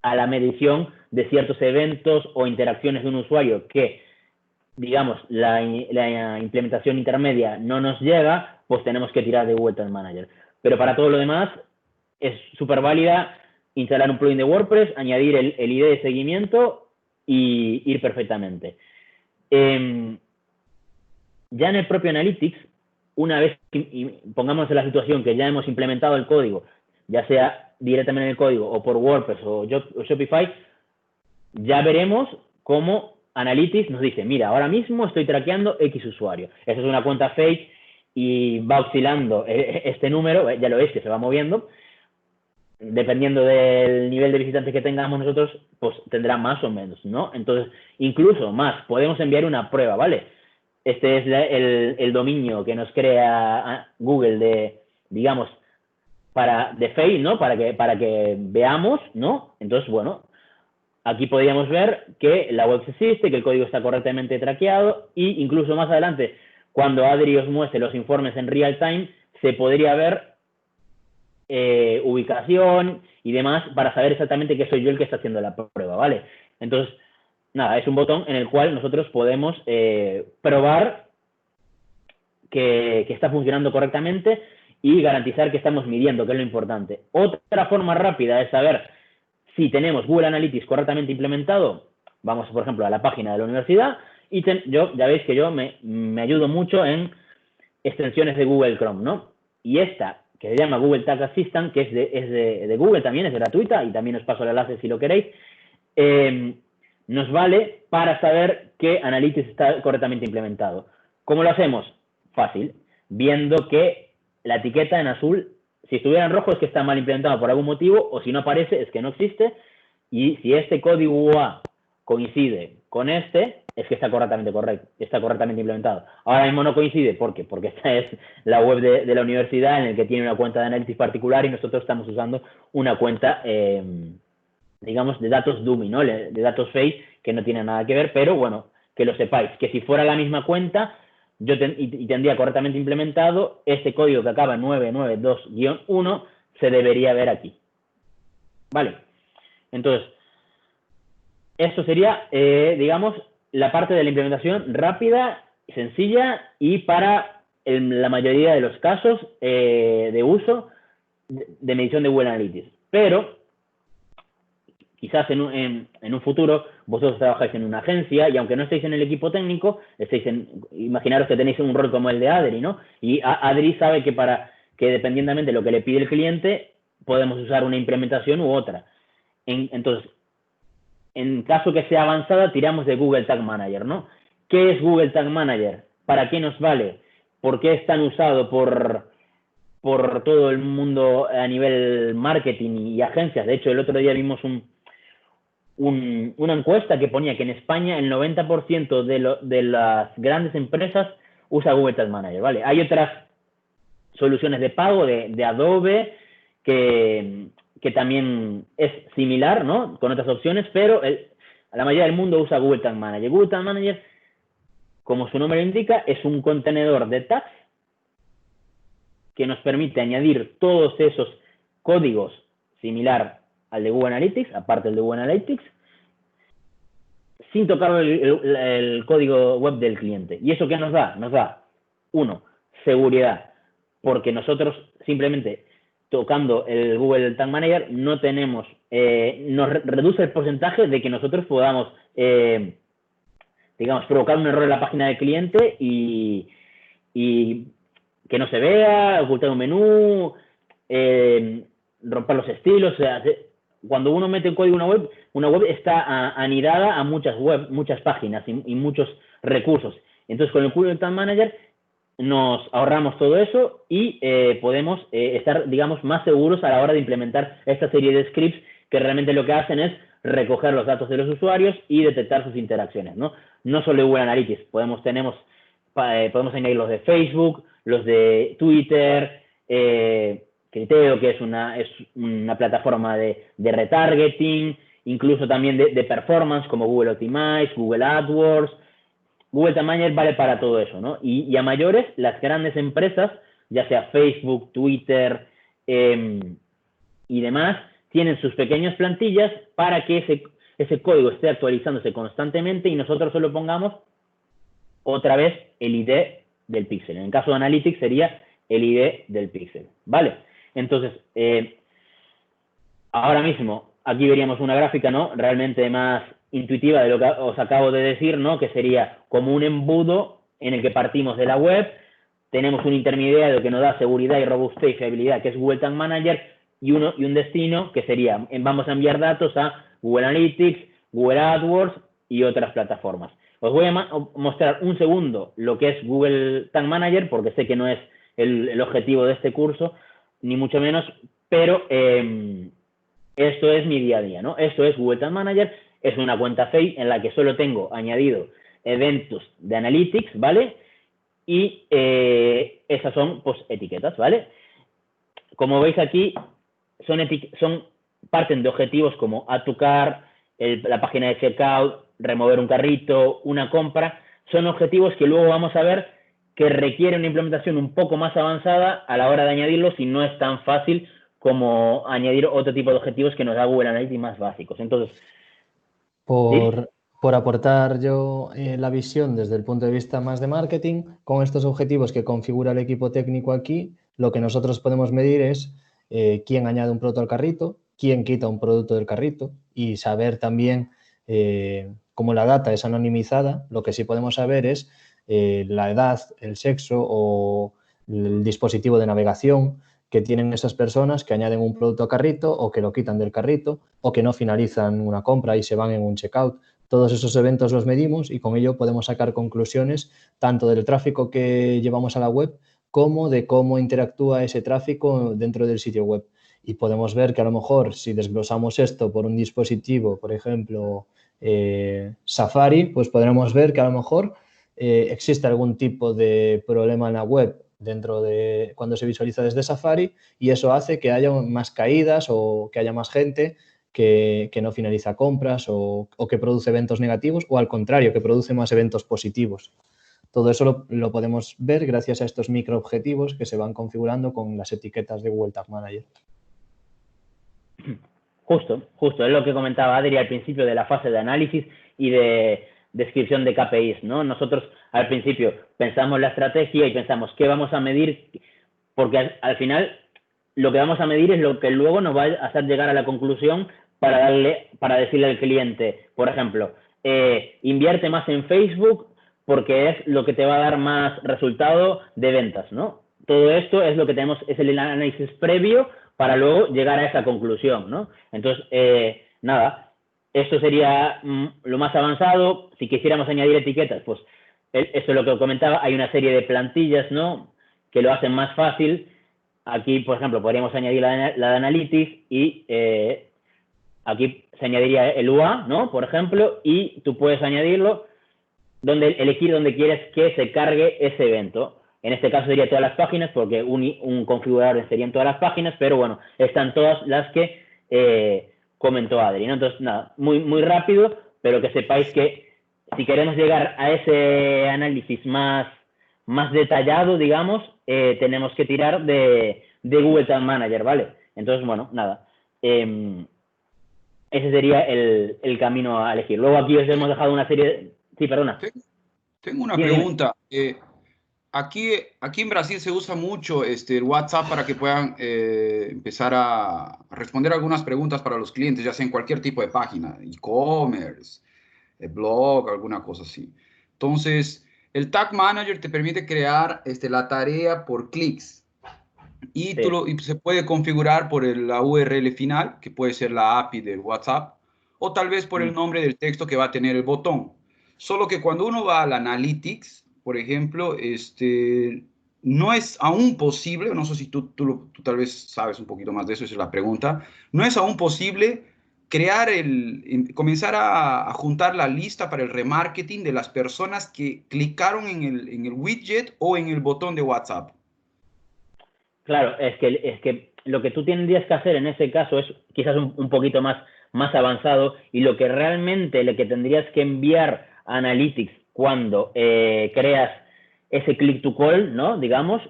la medición de ciertos eventos o interacciones de un usuario que, digamos, la implementación intermedia no nos llega, pues tenemos que tirar de Google Tag Manager. Pero para todo lo demás, es súper válida instalar un plugin de WordPress, añadir el ID de seguimiento y ir perfectamente. Ya en el propio Analytics, una vez que pongamos en la situación que ya hemos implementado el código, ya sea directamente en el código o por WordPress o Shopify, ya veremos cómo Analytics nos dice, mira, ahora mismo estoy traqueando X usuario. Esa es una cuenta fake y va oscilando este número, ya lo veis que se va moviendo. Dependiendo del nivel de visitantes que tengamos nosotros, pues tendrá más o menos, ¿no? Entonces, incluso más, podemos enviar una prueba, ¿vale? Este es el dominio que nos crea Google de, digamos, de fail, ¿no? Para que veamos, ¿no? Entonces, bueno, aquí podríamos ver que la web existe, que el código está correctamente traqueado e incluso más adelante, cuando Adri os muestre los informes en real time, se podría ver ubicación y demás para saber exactamente que soy yo el que está haciendo la prueba, ¿vale? Entonces, nada, es un botón en el cual nosotros podemos probar que está funcionando correctamente y garantizar que estamos midiendo, que es lo importante. Otra forma rápida de saber si tenemos Google Analytics correctamente implementado, vamos, por ejemplo, a la página de la universidad y ya veis que yo me ayudo mucho en extensiones de Google Chrome, ¿no? Y esta, que se llama Google Tag Assistant, que es de Google también, es gratuita, y también os paso el enlace si lo queréis, nos vale para saber que Analytics está correctamente implementado. ¿Cómo lo hacemos? Fácil, viendo que la etiqueta en azul, si estuviera en rojo es que está mal implementado por algún motivo, o si no aparece es que no existe, y si este código UA coincide con este, es que está correctamente implementado. Ahora mismo no coincide, ¿por qué? Porque esta es la web de la universidad en la que tiene una cuenta de Analytics particular y nosotros estamos usando una cuenta, digamos, de datos dummy, ¿no? De datos fake que no tienen nada que ver, pero bueno, que lo sepáis, que si fuera la misma cuenta y tendría correctamente implementado, este código que acaba en 992-1 se debería ver aquí. Vale, entonces, esto sería, digamos, la parte de la implementación rápida, sencilla y para la mayoría de los casos de uso de medición de Google Analytics. Pero quizás en un futuro vosotros trabajáis en una agencia y aunque no estéis en el equipo técnico, imaginaros que tenéis un rol como el de Adri, ¿no? Y Adri sabe que dependientemente de lo que le pide el cliente, podemos usar una implementación u otra. Entonces, en caso que sea avanzada, tiramos de Google Tag Manager, ¿no? ¿Qué es Google Tag Manager? ¿Para qué nos vale? ¿Por qué es tan usado por todo el mundo a nivel marketing y agencias? De hecho, el otro día vimos una encuesta que ponía que en España el 90% de las grandes empresas usa Google Tag Manager, ¿vale? Hay otras soluciones de pago de Adobe que también es similar, ¿no? Con otras opciones, pero la mayoría del mundo usa Google Tag Manager. Google Tag Manager, como su nombre lo indica, es un contenedor de tags que nos permite añadir todos esos códigos similar al de Google Analytics, aparte del de Google Analytics, sin tocar el código web del cliente. ¿Y eso qué nos da? Nos da, uno, seguridad, porque nosotros simplemente tocando el Google Tag Manager no tenemos, nos reduce el porcentaje de que nosotros podamos, digamos, provocar un error en la página del cliente y que no se vea, ocultar un menú, romper los estilos. O sea, cuando uno mete un código en una web está anidada a muchas páginas y muchos recursos. Entonces, con el Google Tag Manager nos ahorramos todo eso y podemos estar, digamos, más seguros a la hora de implementar esta serie de scripts que realmente lo que hacen es recoger los datos de los usuarios y detectar sus interacciones, ¿no? No solo Google Analytics, podemos añadir los de Facebook, los de Twitter, Criteo, que es una plataforma de retargeting, incluso también de performance, como Google Optimize, Google AdWords. Google Tag Manager vale para todo eso, ¿no? Y a mayores, las grandes empresas, ya sea Facebook, Twitter y demás, tienen sus pequeñas plantillas para que ese código esté actualizándose constantemente y nosotros solo pongamos otra vez el ID del píxel. En el caso de Analytics sería el ID del píxel, ¿vale? Entonces, ahora mismo, aquí veríamos una gráfica, ¿no? Realmente más intuitiva de lo que os acabo de decir, ¿no? Que sería como un embudo en el que partimos de la web, tenemos un intermediario que nos da seguridad y robustez y fiabilidad, que es Google Tag Manager, y un destino que sería, vamos a enviar datos a Google Analytics, Google AdWords y otras plataformas. Os voy a mostrar un segundo lo que es Google Tag Manager, porque sé que no es el objetivo de este curso, ni mucho menos, pero esto es mi día a día, ¿no? Esto es Google Tag Manager, es una cuenta fake en la que solo tengo añadido eventos de Analytics, ¿vale? Y esas son, pues, etiquetas, ¿vale? Como veis aquí, parten de objetivos como add to cart, la página de checkout, remover un carrito, una compra. Son objetivos que luego vamos a ver que requieren una implementación un poco más avanzada a la hora de añadirlos y no es tan fácil como añadir otro tipo de objetivos que nos da Google Analytics más básicos. Entonces, por aportar yo la visión desde el punto de vista más de marketing, con estos objetivos que configura el equipo técnico aquí, lo que nosotros podemos medir es quién añade un producto al carrito, quién quita un producto del carrito y saber también, como la data es anonimizada, lo que sí podemos saber es la edad, el sexo o el dispositivo de navegación que tienen esas personas que añaden un producto a carrito o que lo quitan del carrito o que no finalizan una compra y se van en un checkout. Todos esos eventos los medimos y con ello podemos sacar conclusiones tanto del tráfico que llevamos a la web como de cómo interactúa ese tráfico dentro del sitio web. Y podemos ver que a lo mejor si desglosamos esto por un dispositivo, por ejemplo, Safari, pues podremos ver que a lo mejor existe algún tipo de problema en la web dentro de cuando se visualiza desde Safari y eso hace que haya más caídas o que haya más gente que no finaliza compras o que produce eventos negativos o al contrario, que produce más eventos positivos. Todo eso lo podemos ver gracias a estos microobjetivos que se van configurando con las etiquetas de Google Tag Manager. Justo, es lo que comentaba Adri al principio de la fase de análisis y de descripción de KPIs, ¿no? Nosotros al principio pensamos la estrategia y pensamos qué vamos a medir, porque al final lo que vamos a medir es lo que luego nos va a hacer llegar a la conclusión para decirle al cliente, por ejemplo, invierte más en Facebook porque es lo que te va a dar más resultado de ventas, ¿no? Todo esto es lo que tenemos, es el análisis previo para luego llegar a esa conclusión, ¿no? Entonces, nada, esto sería lo más avanzado. Si quisiéramos añadir etiquetas, pues esto es lo que comentaba, hay una serie de plantillas, ¿no?, que lo hacen más fácil. Aquí, por ejemplo, podríamos añadir la de Analytics y aquí se añadiría el UA, ¿no?, por ejemplo, y tú puedes añadirlo, elegir donde quieres que se cargue ese evento. En este caso sería todas las páginas, porque un configurador sería en todas las páginas, pero bueno, están todas las que comentó Adri, ¿no? Entonces, nada, muy rápido, pero que sepáis que si queremos llegar a ese análisis más detallado, digamos, tenemos que tirar de Google Tag Manager, ¿vale? Entonces, bueno, nada. Ese sería el camino a elegir. Luego aquí os hemos dejado una serie de... Sí, perdona. Tengo una pregunta. Aquí en Brasil se usa mucho el WhatsApp para que puedan empezar a responder algunas preguntas para los clientes, ya sea en cualquier tipo de página, e-commerce, blog, alguna cosa así. Entonces, el Tag Manager te permite crear la tarea por clics y, Sí. y se puede configurar por la URL final, que puede ser la API de WhatsApp, o tal vez por el nombre del texto que va a tener el botón. Solo que cuando uno va al Analytics, por ejemplo, no es aún posible, no sé si tú tal vez sabes un poquito más de eso, esa es la pregunta, no es aún posible comenzar a juntar la lista para el remarketing de las personas que clicaron en el widget o en el botón de WhatsApp. Claro, es que lo que tú tendrías que hacer en ese caso es quizás un poquito más avanzado, y lo que realmente le que tendrías que enviar a Analytics cuando creas ese click to call, ¿no? Digamos,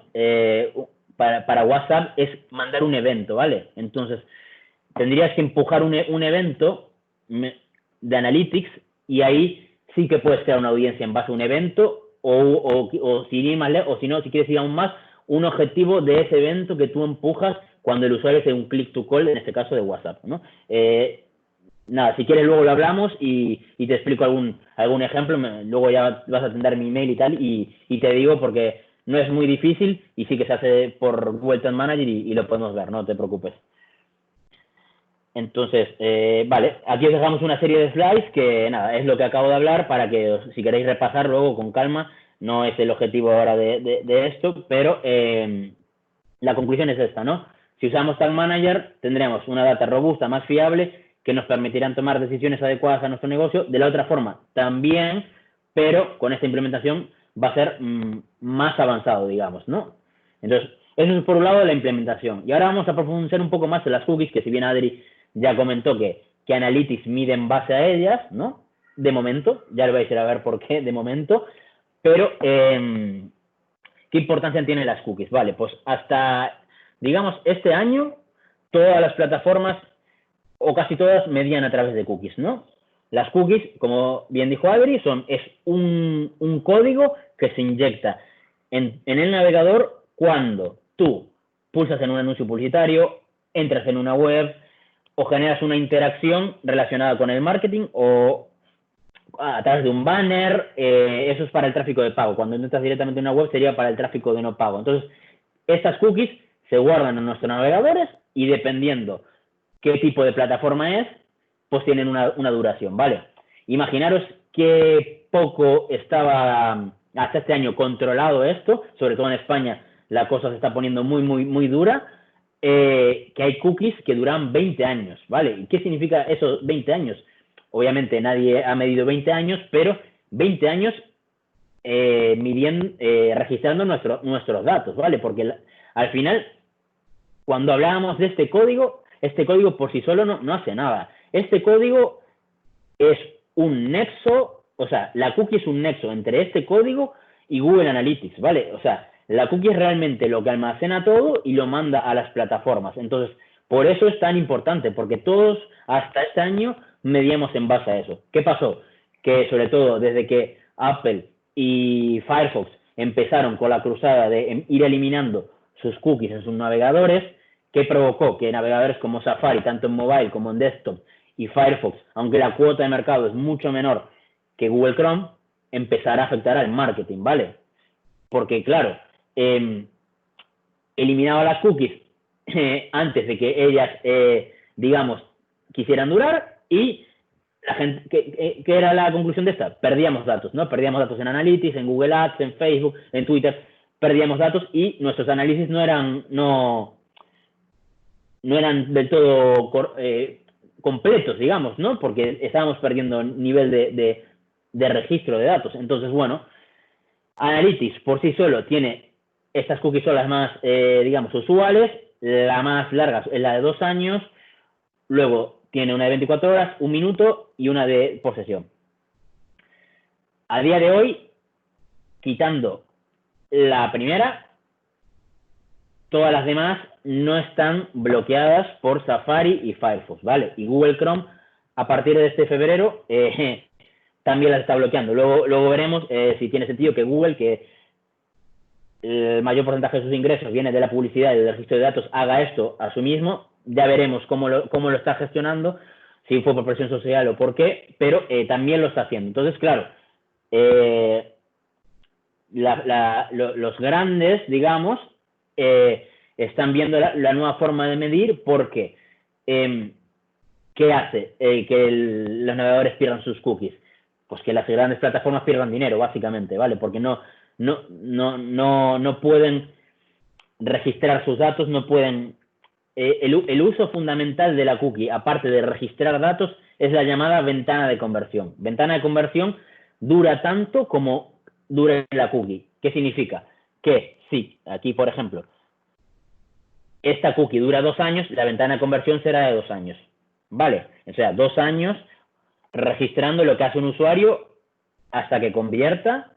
para WhatsApp es mandar un evento, ¿vale? Entonces, tendrías que empujar un evento de Analytics, y ahí sí que puedes crear una audiencia en base a un evento, o si no, si quieres ir aún más, un objetivo de ese evento que tú empujas cuando el usuario hace un click to call, en este caso de WhatsApp, ¿no? Nada, si quieres luego lo hablamos y te explico algún ejemplo, luego ya vas a atender mi email y tal, y te digo, porque no es muy difícil y sí que se hace por Google Tag Manager y lo podemos ver, no te preocupes. Entonces, vale, aquí os dejamos una serie de slides que, nada, es lo que acabo de hablar para que, si queréis repasar luego con calma, no es el objetivo ahora de esto, pero la conclusión es esta, ¿no? Si usamos Tag Manager, tendremos una data robusta, más fiable, que nos permitirán tomar decisiones adecuadas a nuestro negocio. De la otra forma, también, pero con esta implementación va a ser más avanzado, digamos, ¿no? Entonces, eso es por un lado de la implementación. Y ahora vamos a profundizar un poco más en las cookies, que si bien Adri ya comentó que Analytics mide en base a ellas, ¿no? De momento, ya lo vais a ir a ver por qué, de momento. Pero, ¿qué importancia tienen las cookies? Vale, pues hasta, digamos, este año, todas las plataformas, o casi todas, medían a través de cookies, ¿no? Las cookies, como bien dijo Adri, es un código que se inyecta en el navegador cuando tú pulsas en un anuncio publicitario, entras en una web o generas una interacción relacionada con el marketing o a través de un banner. Eso es para el tráfico de pago. Cuando entras directamente en una web sería para el tráfico de no pago. Entonces, estas cookies se guardan en nuestros navegadores y dependiendo qué tipo de plataforma es, pues tienen una duración, ¿vale? Imaginaros que poco estaba hasta este año controlado esto, sobre todo en España la cosa se está poniendo muy dura, que hay cookies que duran 20 años, ¿vale? ¿Y qué significa esos 20 años? Obviamente nadie ha medido 20 años, pero 20 años registrando nuestros datos, ¿vale? Porque al final, cuando hablábamos de este código por sí solo no hace nada. Este código es un nexo, o sea, la cookie es un nexo entre este código y Google Analytics, ¿vale? O sea, la cookie es realmente lo que almacena todo y lo manda a las plataformas. Entonces, por eso es tan importante, porque todos hasta este año medíamos en base a eso. ¿Qué pasó? Que sobre todo desde que Apple y Firefox empezaron con la cruzada de ir eliminando sus cookies en sus navegadores, que provocó que navegadores como Safari, tanto en mobile como en desktop, y Firefox, aunque la cuota de mercado es mucho menor que Google Chrome, empezará a afectar al marketing, ¿vale? Porque, claro, eliminaba las cookies antes de que ellas, digamos, quisieran durar, y la gente, ¿qué era la conclusión de esta? Perdíamos datos, ¿no? Perdíamos datos en Analytics, en Google Ads, en Facebook, en Twitter, perdíamos datos y nuestros análisis no eran del todo completos, digamos, ¿no? Porque estábamos perdiendo nivel de registro de datos. Entonces, bueno, Analytics por sí solo tiene, estas cookies son las más, digamos, usuales. La más larga es la de 2 años. Luego tiene una de 24 horas, 1 minuto y una de posesión. A día de hoy, quitando la primera, todas las demás no están bloqueadas por Safari y Firefox, ¿vale? Y Google Chrome, a partir de este febrero, también las está bloqueando. Luego veremos si tiene sentido que Google, que el mayor porcentaje de sus ingresos viene de la publicidad y del registro de datos, haga esto a sí mismo. Ya veremos cómo lo está gestionando, si fue por presión social o por qué, pero también lo está haciendo. Entonces, claro, los grandes, digamos, están viendo la nueva forma de medir, porque ¿qué hace que los navegadores pierdan sus cookies? Pues que las grandes plataformas pierdan dinero, básicamente, ¿vale? Porque no pueden registrar sus datos, no pueden... el uso fundamental de la cookie, aparte de registrar datos, es la llamada ventana de conversión. Ventana de conversión dura tanto como dura la cookie. ¿Qué significa? Que si aquí, por ejemplo, esta cookie dura 2 años, la ventana de conversión será de 2 años. ¿Vale? O sea, 2 años registrando lo que hace un usuario hasta que convierta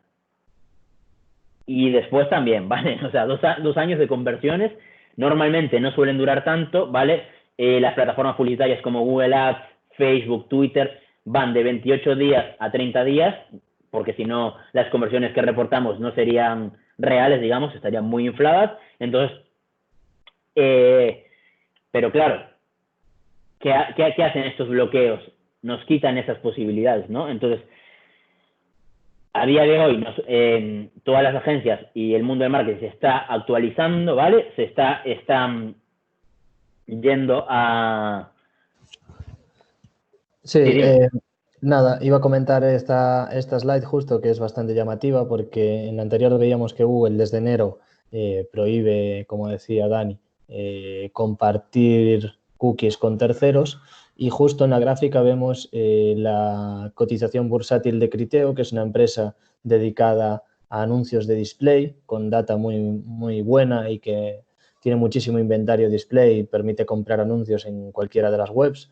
y después también, ¿vale? O sea, 2 años de conversiones normalmente no suelen durar tanto, ¿vale? Las plataformas publicitarias como Google Ads, Facebook, Twitter van de 28 días a 30 días, porque si no las conversiones que reportamos no serían reales, digamos, estarían muy infladas. Entonces, pero claro, ¿qué hacen estos bloqueos? Nos quitan esas posibilidades, ¿no? Entonces, a día de hoy, todas las agencias y el mundo del marketing se está actualizando, ¿vale? Están yendo a... Sí, nada, iba a comentar esta slide justo que es bastante llamativa porque en la anterior veíamos que Google desde enero prohíbe, como decía Dani, compartir cookies con terceros y justo en la gráfica vemos la cotización bursátil de Criteo, que es una empresa dedicada a anuncios de display con data muy, muy buena y que tiene muchísimo inventario display y permite comprar anuncios en cualquiera de las webs.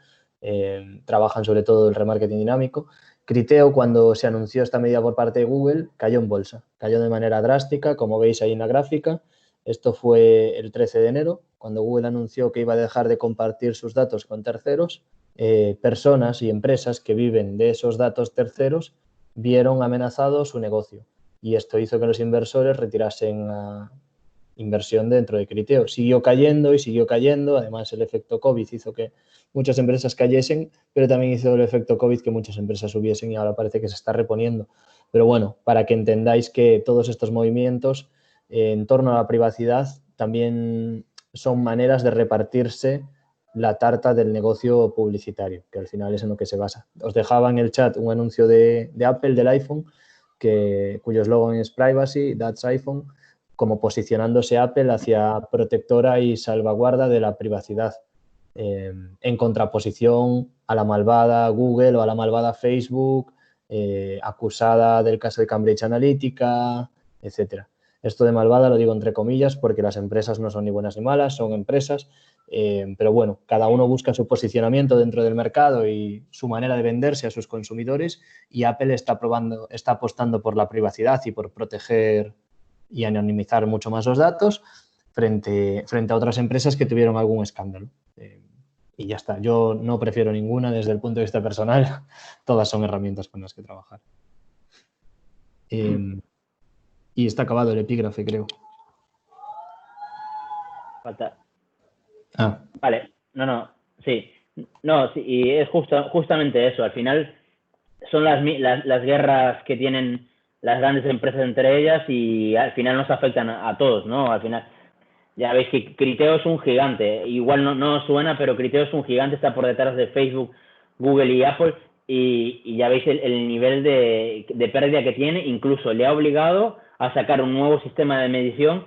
Trabajan sobre todo el remarketing dinámico. Criteo, cuando se anunció esta medida por parte de Google, cayó en bolsa. Cayó de manera drástica, como veis ahí en la gráfica. Esto fue el 13 de enero, cuando Google anunció que iba a dejar de compartir sus datos con terceros. Personas y empresas que viven de esos datos terceros vieron amenazado su negocio. Y esto hizo que los inversores retirasen la inversión dentro de Criteo. Siguió cayendo y siguió cayendo. Además, el efecto COVID hizo que muchas empresas cayesen, pero también hizo el efecto COVID que muchas empresas subiesen y ahora parece que se está reponiendo. Pero bueno, para que entendáis que todos estos movimientos en torno a la privacidad también son maneras de repartirse la tarta del negocio publicitario, que al final es en lo que se basa. Os dejaba en el chat un anuncio de Apple, del iPhone, cuyo eslogan es Privacy, That's iPhone, como posicionándose Apple hacia protectora y salvaguarda de la privacidad, en contraposición a la malvada Google o a la malvada Facebook, acusada del caso de Cambridge Analytica, etcétera. Esto de malvada lo digo entre comillas porque las empresas no son ni buenas ni malas, son empresas, pero bueno, cada uno busca su posicionamiento dentro del mercado y su manera de venderse a sus consumidores y Apple está apostando por la privacidad y por proteger y anonimizar mucho más los datos frente a otras empresas que tuvieron algún escándalo. Y ya está, yo no prefiero ninguna desde el punto de vista personal, todas son herramientas con las que trabajar. Y está acabado el epígrafe, creo. Falta. Ah. Vale, sí. No, sí, y es justamente eso. Al final son las guerras que tienen las grandes empresas entre ellas y al final nos afectan a todos, ¿no? Al final, ya veis que Criteo es un gigante. Igual no suena, pero Criteo es un gigante, está por detrás de Facebook, Google y Apple y ya veis el nivel de pérdida que tiene. Incluso le ha obligado a sacar un nuevo sistema de medición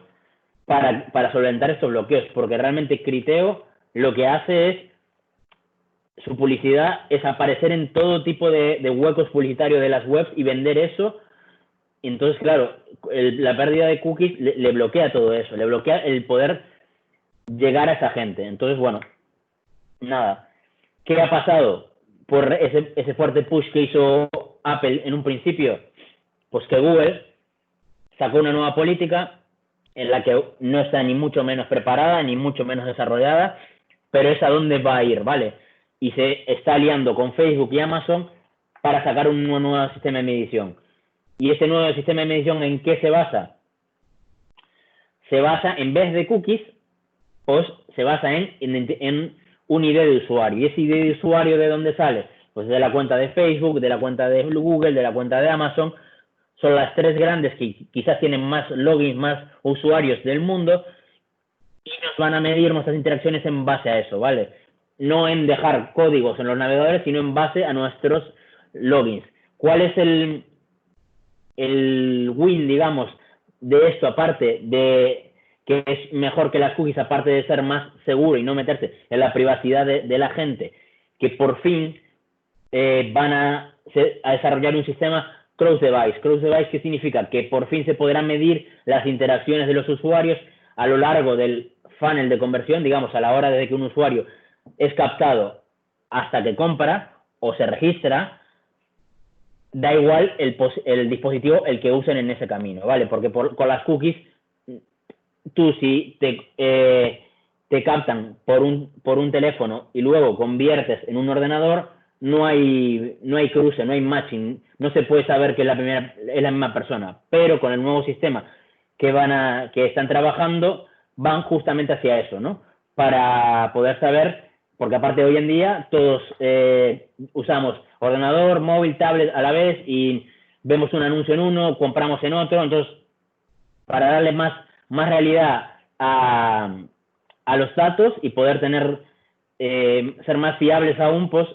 para solventar estos bloqueos, porque realmente Criteo lo que hace es, su publicidad es aparecer en todo tipo de huecos publicitarios de las webs y vender eso. Entonces, claro, la pérdida de cookies le bloquea todo eso, le bloquea el poder llegar a esa gente. Entonces, bueno, nada. ¿Qué ha pasado? Por ese fuerte push que hizo Apple en un principio, pues que Google sacó una nueva política en la que no está ni mucho menos preparada, ni mucho menos desarrollada, pero es a dónde va a ir, ¿vale? Y se está aliando con Facebook y Amazon para sacar un nuevo sistema de medición. ¿Y este nuevo sistema de medición en qué se basa? Se basa, en vez de cookies, pues se basa en un ID de usuario. ¿Y ese ID de usuario de dónde sale? Pues de la cuenta de Facebook, de la cuenta de Google, de la cuenta de Amazon. Son las tres grandes que quizás tienen más logins, más usuarios del mundo y nos van a medir nuestras interacciones en base a eso, ¿vale? No en dejar códigos en los navegadores, sino en base a nuestros logins. ¿Cuál es el win, digamos, de esto, aparte de que es mejor que las cookies, aparte de ser más seguro y no meterse en la privacidad de la gente, que por fin van a desarrollar un sistema cross-device. Cross-device, ¿qué significa? Que por fin se podrán medir las interacciones de los usuarios a lo largo del funnel de conversión, digamos, a la hora de que un usuario es captado hasta que compra o se registra, da igual el dispositivo el que usen en ese camino, ¿vale? Porque con las cookies, tú si te captan por un teléfono y luego conviertes en un ordenador, no hay cruce, no hay matching, no se puede saber que es la misma persona. Pero con el nuevo sistema que están trabajando, van justamente hacia eso, ¿no? Para poder saber, porque aparte hoy en día todos usamos ordenador, móvil, tablet a la vez y vemos un anuncio en uno, compramos en otro, entonces para darle más realidad a los datos y poder ser más fiables aún, pues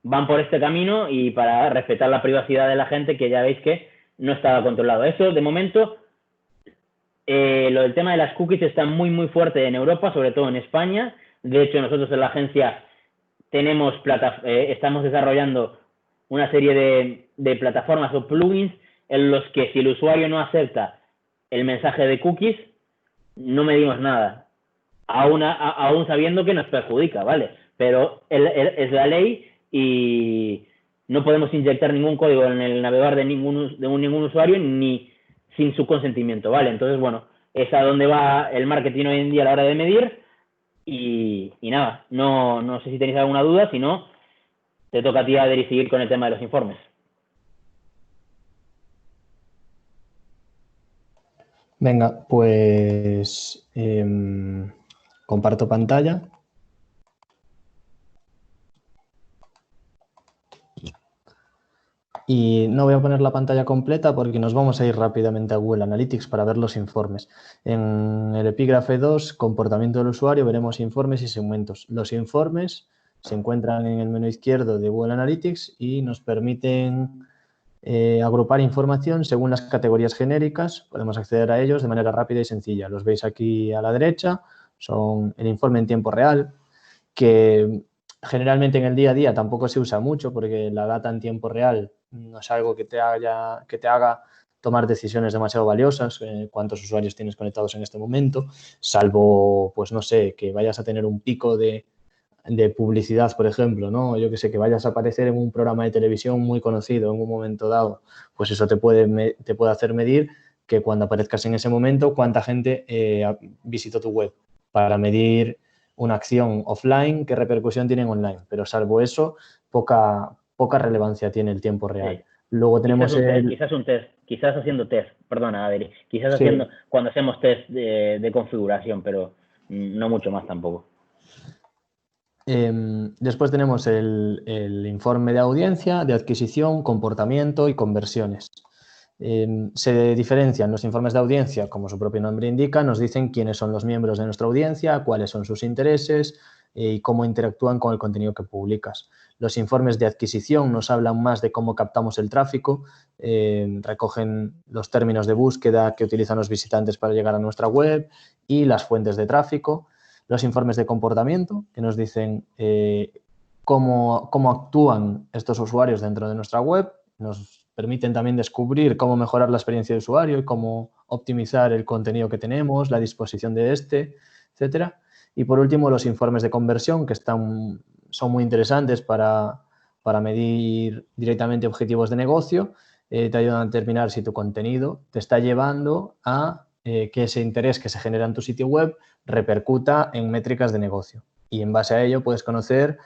van por este camino y para respetar la privacidad de la gente, que ya veis que no estaba controlado. Eso, de momento, lo del tema de las cookies está muy, muy fuerte en Europa, sobre todo en España. De hecho, nosotros en la agencia estamos desarrollando una serie de plataformas o plugins en los que si el usuario no acepta el mensaje de cookies, no medimos nada, aún sabiendo que nos perjudica, ¿vale? Pero es la ley y no podemos inyectar ningún código en el navegador de ningún usuario ni sin su consentimiento, ¿vale? Entonces, bueno, es a donde va el marketing hoy en día a la hora de medir y nada, no sé si tenéis alguna duda, si no, te toca a ti, Adri, seguir con el tema de los informes. Venga, pues comparto pantalla. Y no voy a poner la pantalla completa porque nos vamos a ir rápidamente a Google Analytics para ver los informes. En el epígrafe 2, comportamiento del usuario, veremos informes y segmentos. Los informes se encuentran en el menú izquierdo de Google Analytics y nos permiten agrupar información según las categorías genéricas. Podemos acceder a ellos de manera rápida y sencilla. Los veis aquí a la derecha, son el informe en tiempo real, que generalmente en el día a día tampoco se usa mucho porque la data en tiempo real no es algo que te haga tomar decisiones demasiado valiosas, cuántos usuarios tienes conectados en este momento, salvo, pues no sé, que vayas a tener un pico de publicidad, por ejemplo, ¿no? Yo que sé, que vayas a aparecer en un programa de televisión muy conocido en un momento dado, pues eso te puede hacer medir que cuando aparezcas en ese momento, cuánta gente visitó tu web, para medir una acción offline, qué repercusión tiene en online. Pero salvo eso, poca relevancia tiene el tiempo real. Sí. Luego tenemos quizás haciendo test, perdona, Adri, quizás sí. cuando hacemos test de configuración, pero no mucho más tampoco. Después tenemos el informe de audiencia, de adquisición, comportamiento y conversiones. Se diferencian los informes de audiencia, como su propio nombre indica, nos dicen quiénes son los miembros de nuestra audiencia, cuáles son sus intereses y cómo interactúan con el contenido que publicas. Los informes de adquisición nos hablan más de cómo captamos el tráfico, recogen los términos de búsqueda que utilizan los visitantes para llegar a nuestra web y las fuentes de tráfico. Los informes de comportamiento, que nos dicen cómo actúan estos usuarios dentro de nuestra web, nos permiten también descubrir cómo mejorar la experiencia de usuario y cómo optimizar el contenido que tenemos, la disposición de este, etcétera. Y por último, los informes de conversión, que son muy interesantes para medir directamente objetivos de negocio. Te ayudan a determinar si tu contenido te está llevando a que ese interés que se genera en tu sitio web repercuta en métricas de negocio. Y en base a ello puedes conocer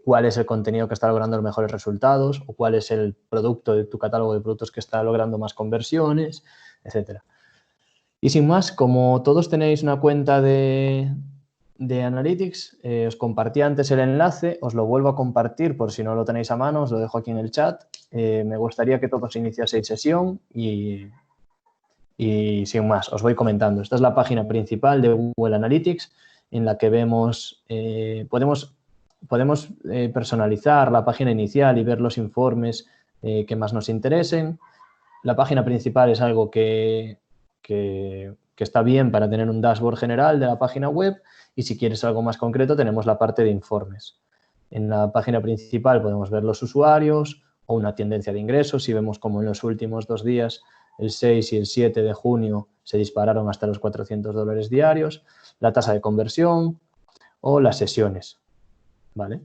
cuál es el contenido que está logrando los mejores resultados o cuál es el producto de tu catálogo de productos que está logrando más conversiones, etcétera. Y sin más, como todos tenéis una cuenta de Analytics, os compartí antes el enlace, os lo vuelvo a compartir por si no lo tenéis a mano, os lo dejo aquí en el chat. Me gustaría que todos iniciaseis sesión y sin más, os voy comentando. Esta es la página principal de Google Analytics en la que vemos, podemos personalizar la página inicial y ver los informes que más nos interesen. La página principal es algo que está bien para tener un dashboard general de la página web y si quieres algo más concreto tenemos la parte de informes. En la página principal podemos ver los usuarios o una tendencia de ingresos y vemos como en los últimos 2 días el 6 y el 7 de junio se dispararon hasta los $400 diarios, la tasa de conversión o las sesiones, ¿vale?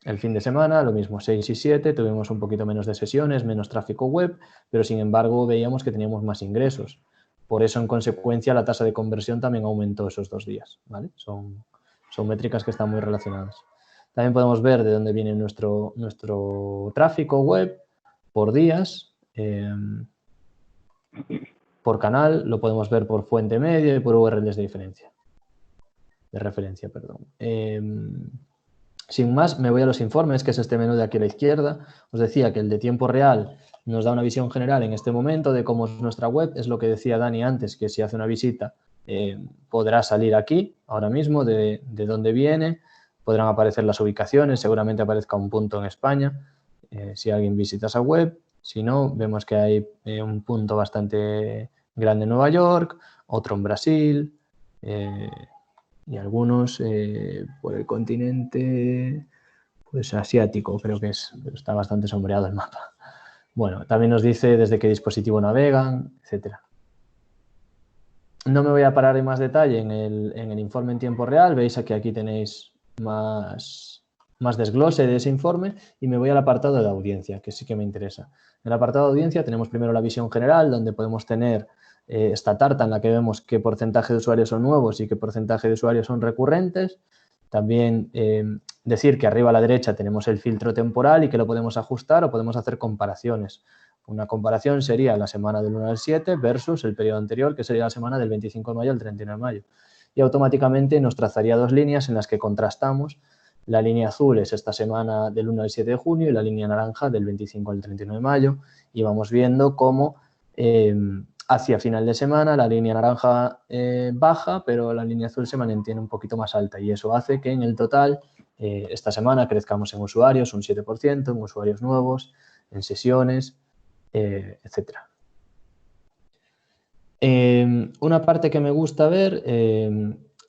El fin de semana, lo mismo, 6 y 7, tuvimos un poquito menos de sesiones, menos tráfico web, pero sin embargo veíamos que teníamos más ingresos. Por eso, en consecuencia, la tasa de conversión también aumentó esos 2 días, ¿vale? Son métricas que están muy relacionadas. También podemos ver de dónde viene nuestro tráfico web por días, por canal, lo podemos ver por fuente media y por URLs de referencia. Sin más, me voy a los informes, que es este menú de aquí a la izquierda. Os decía que el de tiempo real nos da una visión general en este momento de cómo es nuestra web. Es lo que decía Dani antes, que si hace una visita podrá salir aquí, ahora mismo, de dónde viene. Podrán aparecer las ubicaciones, seguramente aparezca un punto en España, si alguien visita esa web. Si no, vemos que hay un punto bastante grande en Nueva York, otro en Brasil, y algunos por el continente pues asiático, creo que es, pero está bastante sombreado el mapa. Bueno, también nos dice desde qué dispositivo navegan, etcétera. No me voy a parar en más detalle en el informe en tiempo real, veis que aquí tenéis más desglose de ese informe, y me voy al apartado de audiencia, que sí que me interesa. En el apartado de audiencia tenemos primero la visión general, donde podemos tener esta tarta en la que vemos qué porcentaje de usuarios son nuevos y qué porcentaje de usuarios son recurrentes. También decir que arriba a la derecha tenemos el filtro temporal y que lo podemos ajustar o podemos hacer comparaciones. Una comparación sería la semana del 1 al 7 versus el periodo anterior, que sería la semana del 25 de mayo al 31 de mayo. Y automáticamente nos trazaría 2 líneas en las que contrastamos. La línea azul es esta semana del 1 al 7 de junio y la línea naranja del 25 al 31 de mayo. Y vamos viendo cómo hacia final de semana la línea naranja baja, pero la línea azul se mantiene un poquito más alta, y eso hace que en el total esta semana crezcamos en usuarios un 7%, en usuarios nuevos, en sesiones, etcétera. Una parte que me gusta ver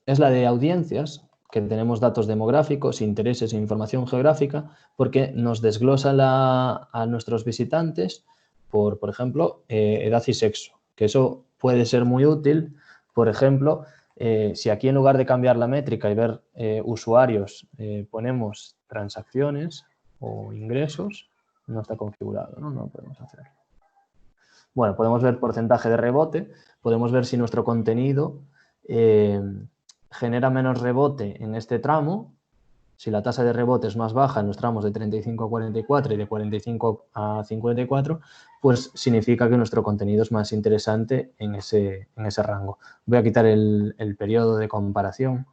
es la de audiencias, que tenemos datos demográficos, intereses e información geográfica, porque nos desglosa a nuestros visitantes por ejemplo, edad y sexo, que eso puede ser muy útil. Por ejemplo, si aquí en lugar de cambiar la métrica y ver usuarios ponemos transacciones o ingresos, no está configurado, ¿no? No podemos hacerlo. Bueno, podemos ver porcentaje de rebote, podemos ver si nuestro contenido genera menos rebote en este tramo. Si la tasa de rebote es más baja en los tramos de 35 a 44 y de 45 a 54, pues significa que nuestro contenido es más interesante en ese rango. Voy a quitar el periodo de comparación.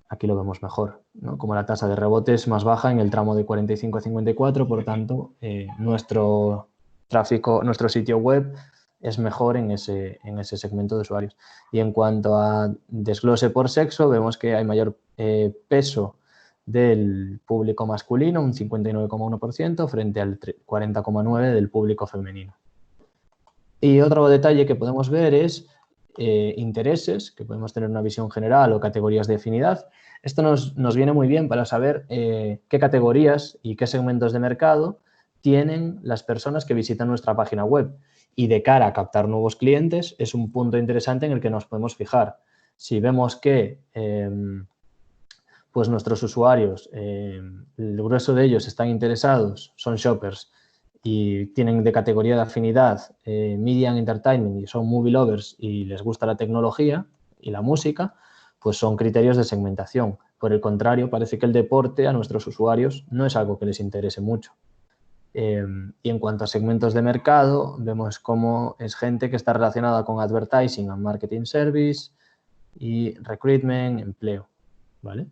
Aquí lo vemos mejor, ¿no? Como la tasa de rebote es más baja en el tramo de 45 a 54, por tanto, nuestro tráfico, nuestro sitio web es mejor en ese segmento de usuarios. Y en cuanto a desglose por sexo, vemos que hay mayor peso del público masculino, un 59,1%, frente al 40,9% del público femenino. Y otro detalle que podemos ver es intereses, que podemos tener una visión general o categorías de afinidad. Esto nos viene muy bien para saber qué categorías y qué segmentos de mercado tienen las personas que visitan nuestra página web. Y de cara a captar nuevos clientes es un punto interesante en el que nos podemos fijar. Si vemos que pues nuestros usuarios, el grueso de ellos están interesados, son shoppers y tienen de categoría de afinidad Media and Entertainment y son movie lovers y les gusta la tecnología y la música, pues son criterios de segmentación. Por el contrario, parece que el deporte a nuestros usuarios no es algo que les interese mucho. Y en cuanto a segmentos de mercado, vemos cómo es gente que está relacionada con advertising and marketing service y recruitment, empleo, ¿vale?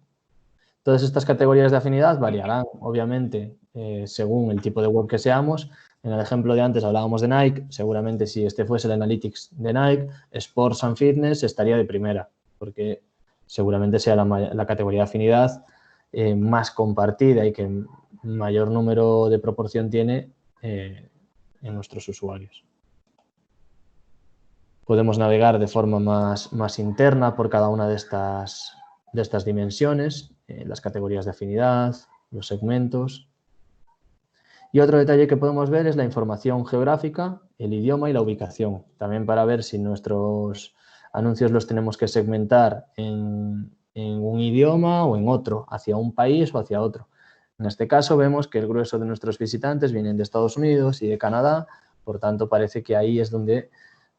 Todas estas categorías de afinidad variarán, obviamente, según el tipo de web que seamos. En el ejemplo de antes hablábamos de Nike, seguramente si este fuese el Analytics de Nike, Sports and Fitness estaría de primera, porque seguramente sea la categoría de afinidad más compartida y que mayor número de proporción tiene en nuestros usuarios. Podemos navegar de forma más interna por cada una de estas dimensiones, las categorías de afinidad, los segmentos. Y otro detalle que podemos ver es la información geográfica, el idioma y la ubicación. También para ver si nuestros anuncios los tenemos que segmentar en un idioma o en otro, hacia un país o hacia otro. En este caso vemos que el grueso de nuestros visitantes vienen de Estados Unidos y de Canadá, por tanto parece que ahí es donde,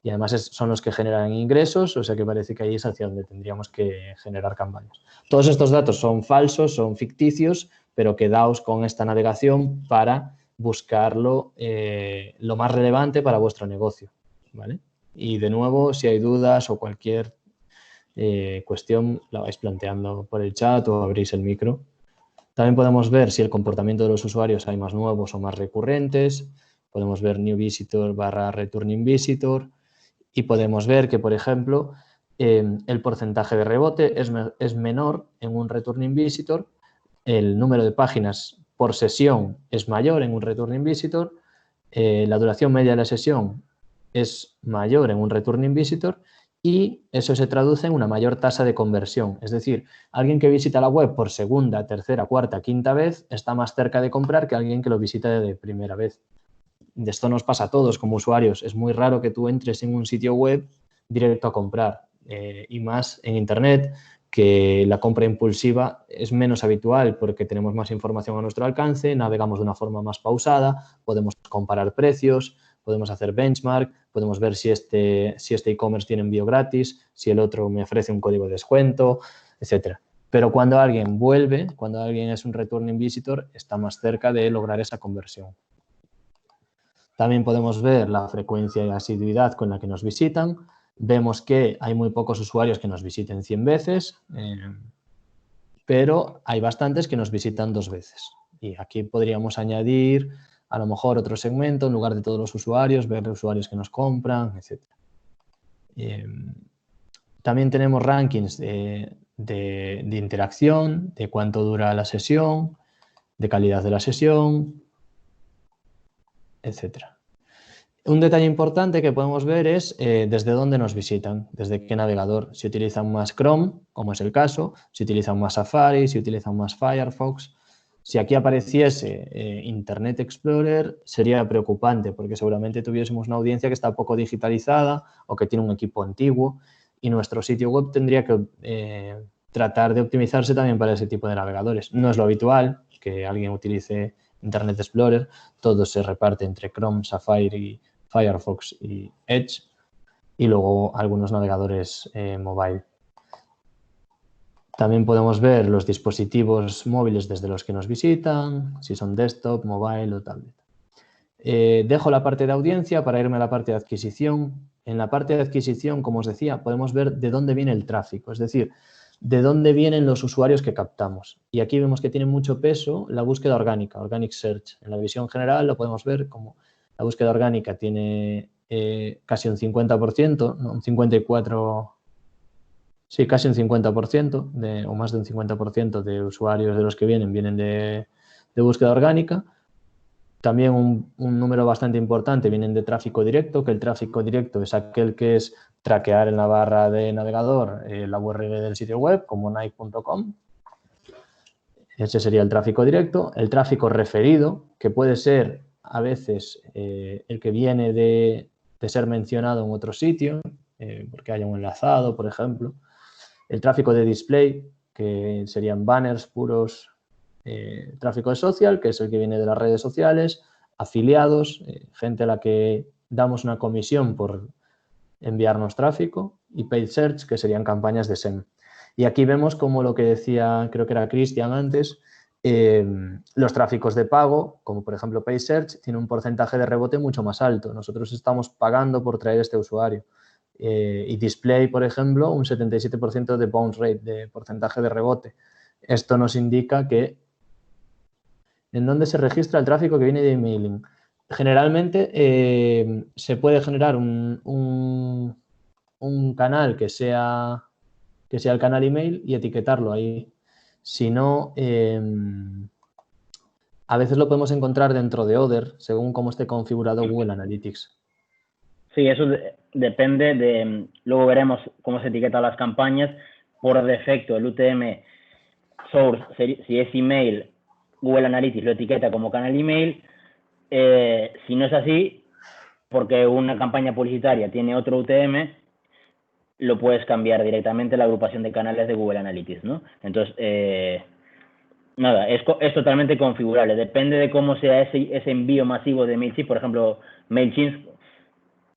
y además son los que generan ingresos, o sea que parece que ahí es hacia donde tendríamos que generar campañas. Todos estos datos son falsos, son ficticios, pero quedaos con esta navegación para buscarlo lo más relevante para vuestro negocio, ¿vale? Y de nuevo, si hay dudas o cualquier cuestión, la vais planteando por el chat o abrís el micro. También podemos ver si el comportamiento de los usuarios hay más nuevos o más recurrentes. Podemos ver new visitor / returning visitor y podemos ver que, por ejemplo, el porcentaje de rebote es menor en un returning visitor, el número de páginas por sesión es mayor en un returning visitor, la duración media de la sesión es mayor en un returning visitor y eso se traduce en una mayor tasa de conversión. Es decir, alguien que visita la web por segunda, tercera, cuarta, quinta vez está más cerca de comprar que alguien que lo visita de primera vez. De esto nos pasa a todos como usuarios. Es muy raro que tú entres en un sitio web directo a comprar y más en Internet, que la compra impulsiva es menos habitual porque tenemos más información a nuestro alcance, navegamos de una forma más pausada, podemos comparar precios, podemos hacer benchmark, podemos ver si este e-commerce tiene envío gratis, si el otro me ofrece un código de descuento, etcétera. Pero cuando alguien vuelve, cuando alguien es un returning visitor, está más cerca de lograr esa conversión. También podemos ver la frecuencia y asiduidad con la que nos visitan. Vemos que hay muy pocos usuarios que nos visiten 100 veces, pero hay bastantes que nos visitan 2 veces. Y aquí podríamos añadir a lo mejor otro segmento en lugar de todos los usuarios, ver los usuarios que nos compran, etc. También tenemos rankings de interacción, de cuánto dura la sesión, de calidad de la sesión, etc. Un detalle importante que podemos ver es desde dónde nos visitan, desde qué navegador. Si utilizan más Chrome, como es el caso, si utilizan más Safari, si utilizan más Firefox. Si aquí apareciese Internet Explorer sería preocupante porque seguramente tuviésemos una audiencia que está poco digitalizada o que tiene un equipo antiguo y nuestro sitio web tendría que tratar de optimizarse también para ese tipo de navegadores. No es lo habitual que alguien utilice Internet Explorer, todo se reparte entre Chrome, Safari, Firefox y Edge y luego algunos navegadores mobile. También podemos ver los dispositivos móviles desde los que nos visitan, si son desktop, mobile o tablet. Dejo la parte de audiencia para irme a la parte de adquisición. En la parte de adquisición, como os decía, podemos ver de dónde viene el tráfico, es decir, de dónde vienen los usuarios que captamos. Y aquí vemos que tiene mucho peso la búsqueda orgánica, Organic Search. En la visión general lo podemos ver como la búsqueda orgánica tiene casi un 50%, ¿no? Un 54%, sí, casi un 50% o más de un 50% de usuarios de los que vienen de búsqueda orgánica. También un número bastante importante vienen de tráfico directo, que el tráfico directo es aquel que es traquear en la barra de navegador la URL del sitio web, como nike.com. Ese sería el tráfico directo. El tráfico referido, que puede ser a veces el que viene de ser mencionado en otro sitio, porque haya un enlazado, por ejemplo. El tráfico de display, que serían banners puros. Tráfico de social, que es el que viene de las redes sociales, afiliados, gente a la que damos una comisión por enviarnos tráfico, y paid search, que serían campañas de SEM. Y aquí vemos como lo que decía, creo que era Cristian antes, los tráficos de pago, como por ejemplo paid search, tiene un porcentaje de rebote mucho más alto. Nosotros estamos pagando por traer este usuario. Y display, por ejemplo, un 77% de bounce rate, de porcentaje de rebote. Esto nos indica que ¿en dónde se registra el tráfico que viene de emailing? Generalmente se puede generar un canal que sea el canal email y etiquetarlo ahí. Si no, a veces lo podemos encontrar dentro de Other, según cómo esté configurado Google Analytics. Sí, eso depende de... Luego veremos cómo se etiquetan las campañas. Por defecto, el UTM source, si es email, Google Analytics lo etiqueta como canal email, Si no es así, porque una campaña publicitaria tiene otro UTM, lo puedes cambiar directamente la agrupación de canales de Google Analytics, ¿no? Entonces, nada, es totalmente configurable. Depende de cómo sea ese envío masivo de MailChimp. Por ejemplo, MailChimp,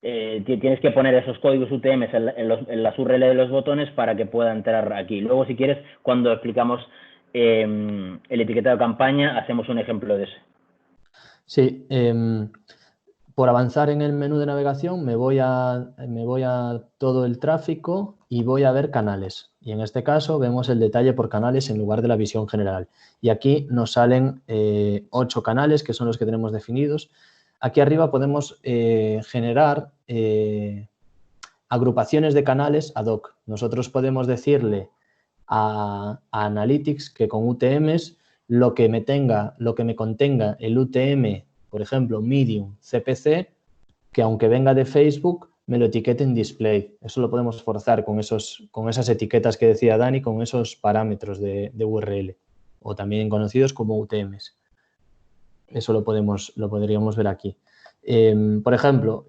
tienes que poner esos códigos UTM en las URL de los botones para que pueda entrar aquí. Luego, si quieres, cuando explicamos el etiquetado de campaña, hacemos un ejemplo de eso. Sí, por avanzar en el menú de navegación me voy a todo el tráfico y voy a ver canales. Y en este caso vemos el detalle por canales en lugar de la visión general. Y aquí nos salen 8 canales, que son los que tenemos definidos. Aquí arriba podemos generar agrupaciones de canales ad hoc. Nosotros podemos decirle a Analytics que con UTMs lo que me contenga el UTM, por ejemplo, Medium CPC, que aunque venga de Facebook, me lo etiquete en display. Eso lo podemos forzar con esas etiquetas que decía Dani, con esos parámetros de URL, o también conocidos como UTMs. Eso lo podríamos ver aquí. Por ejemplo,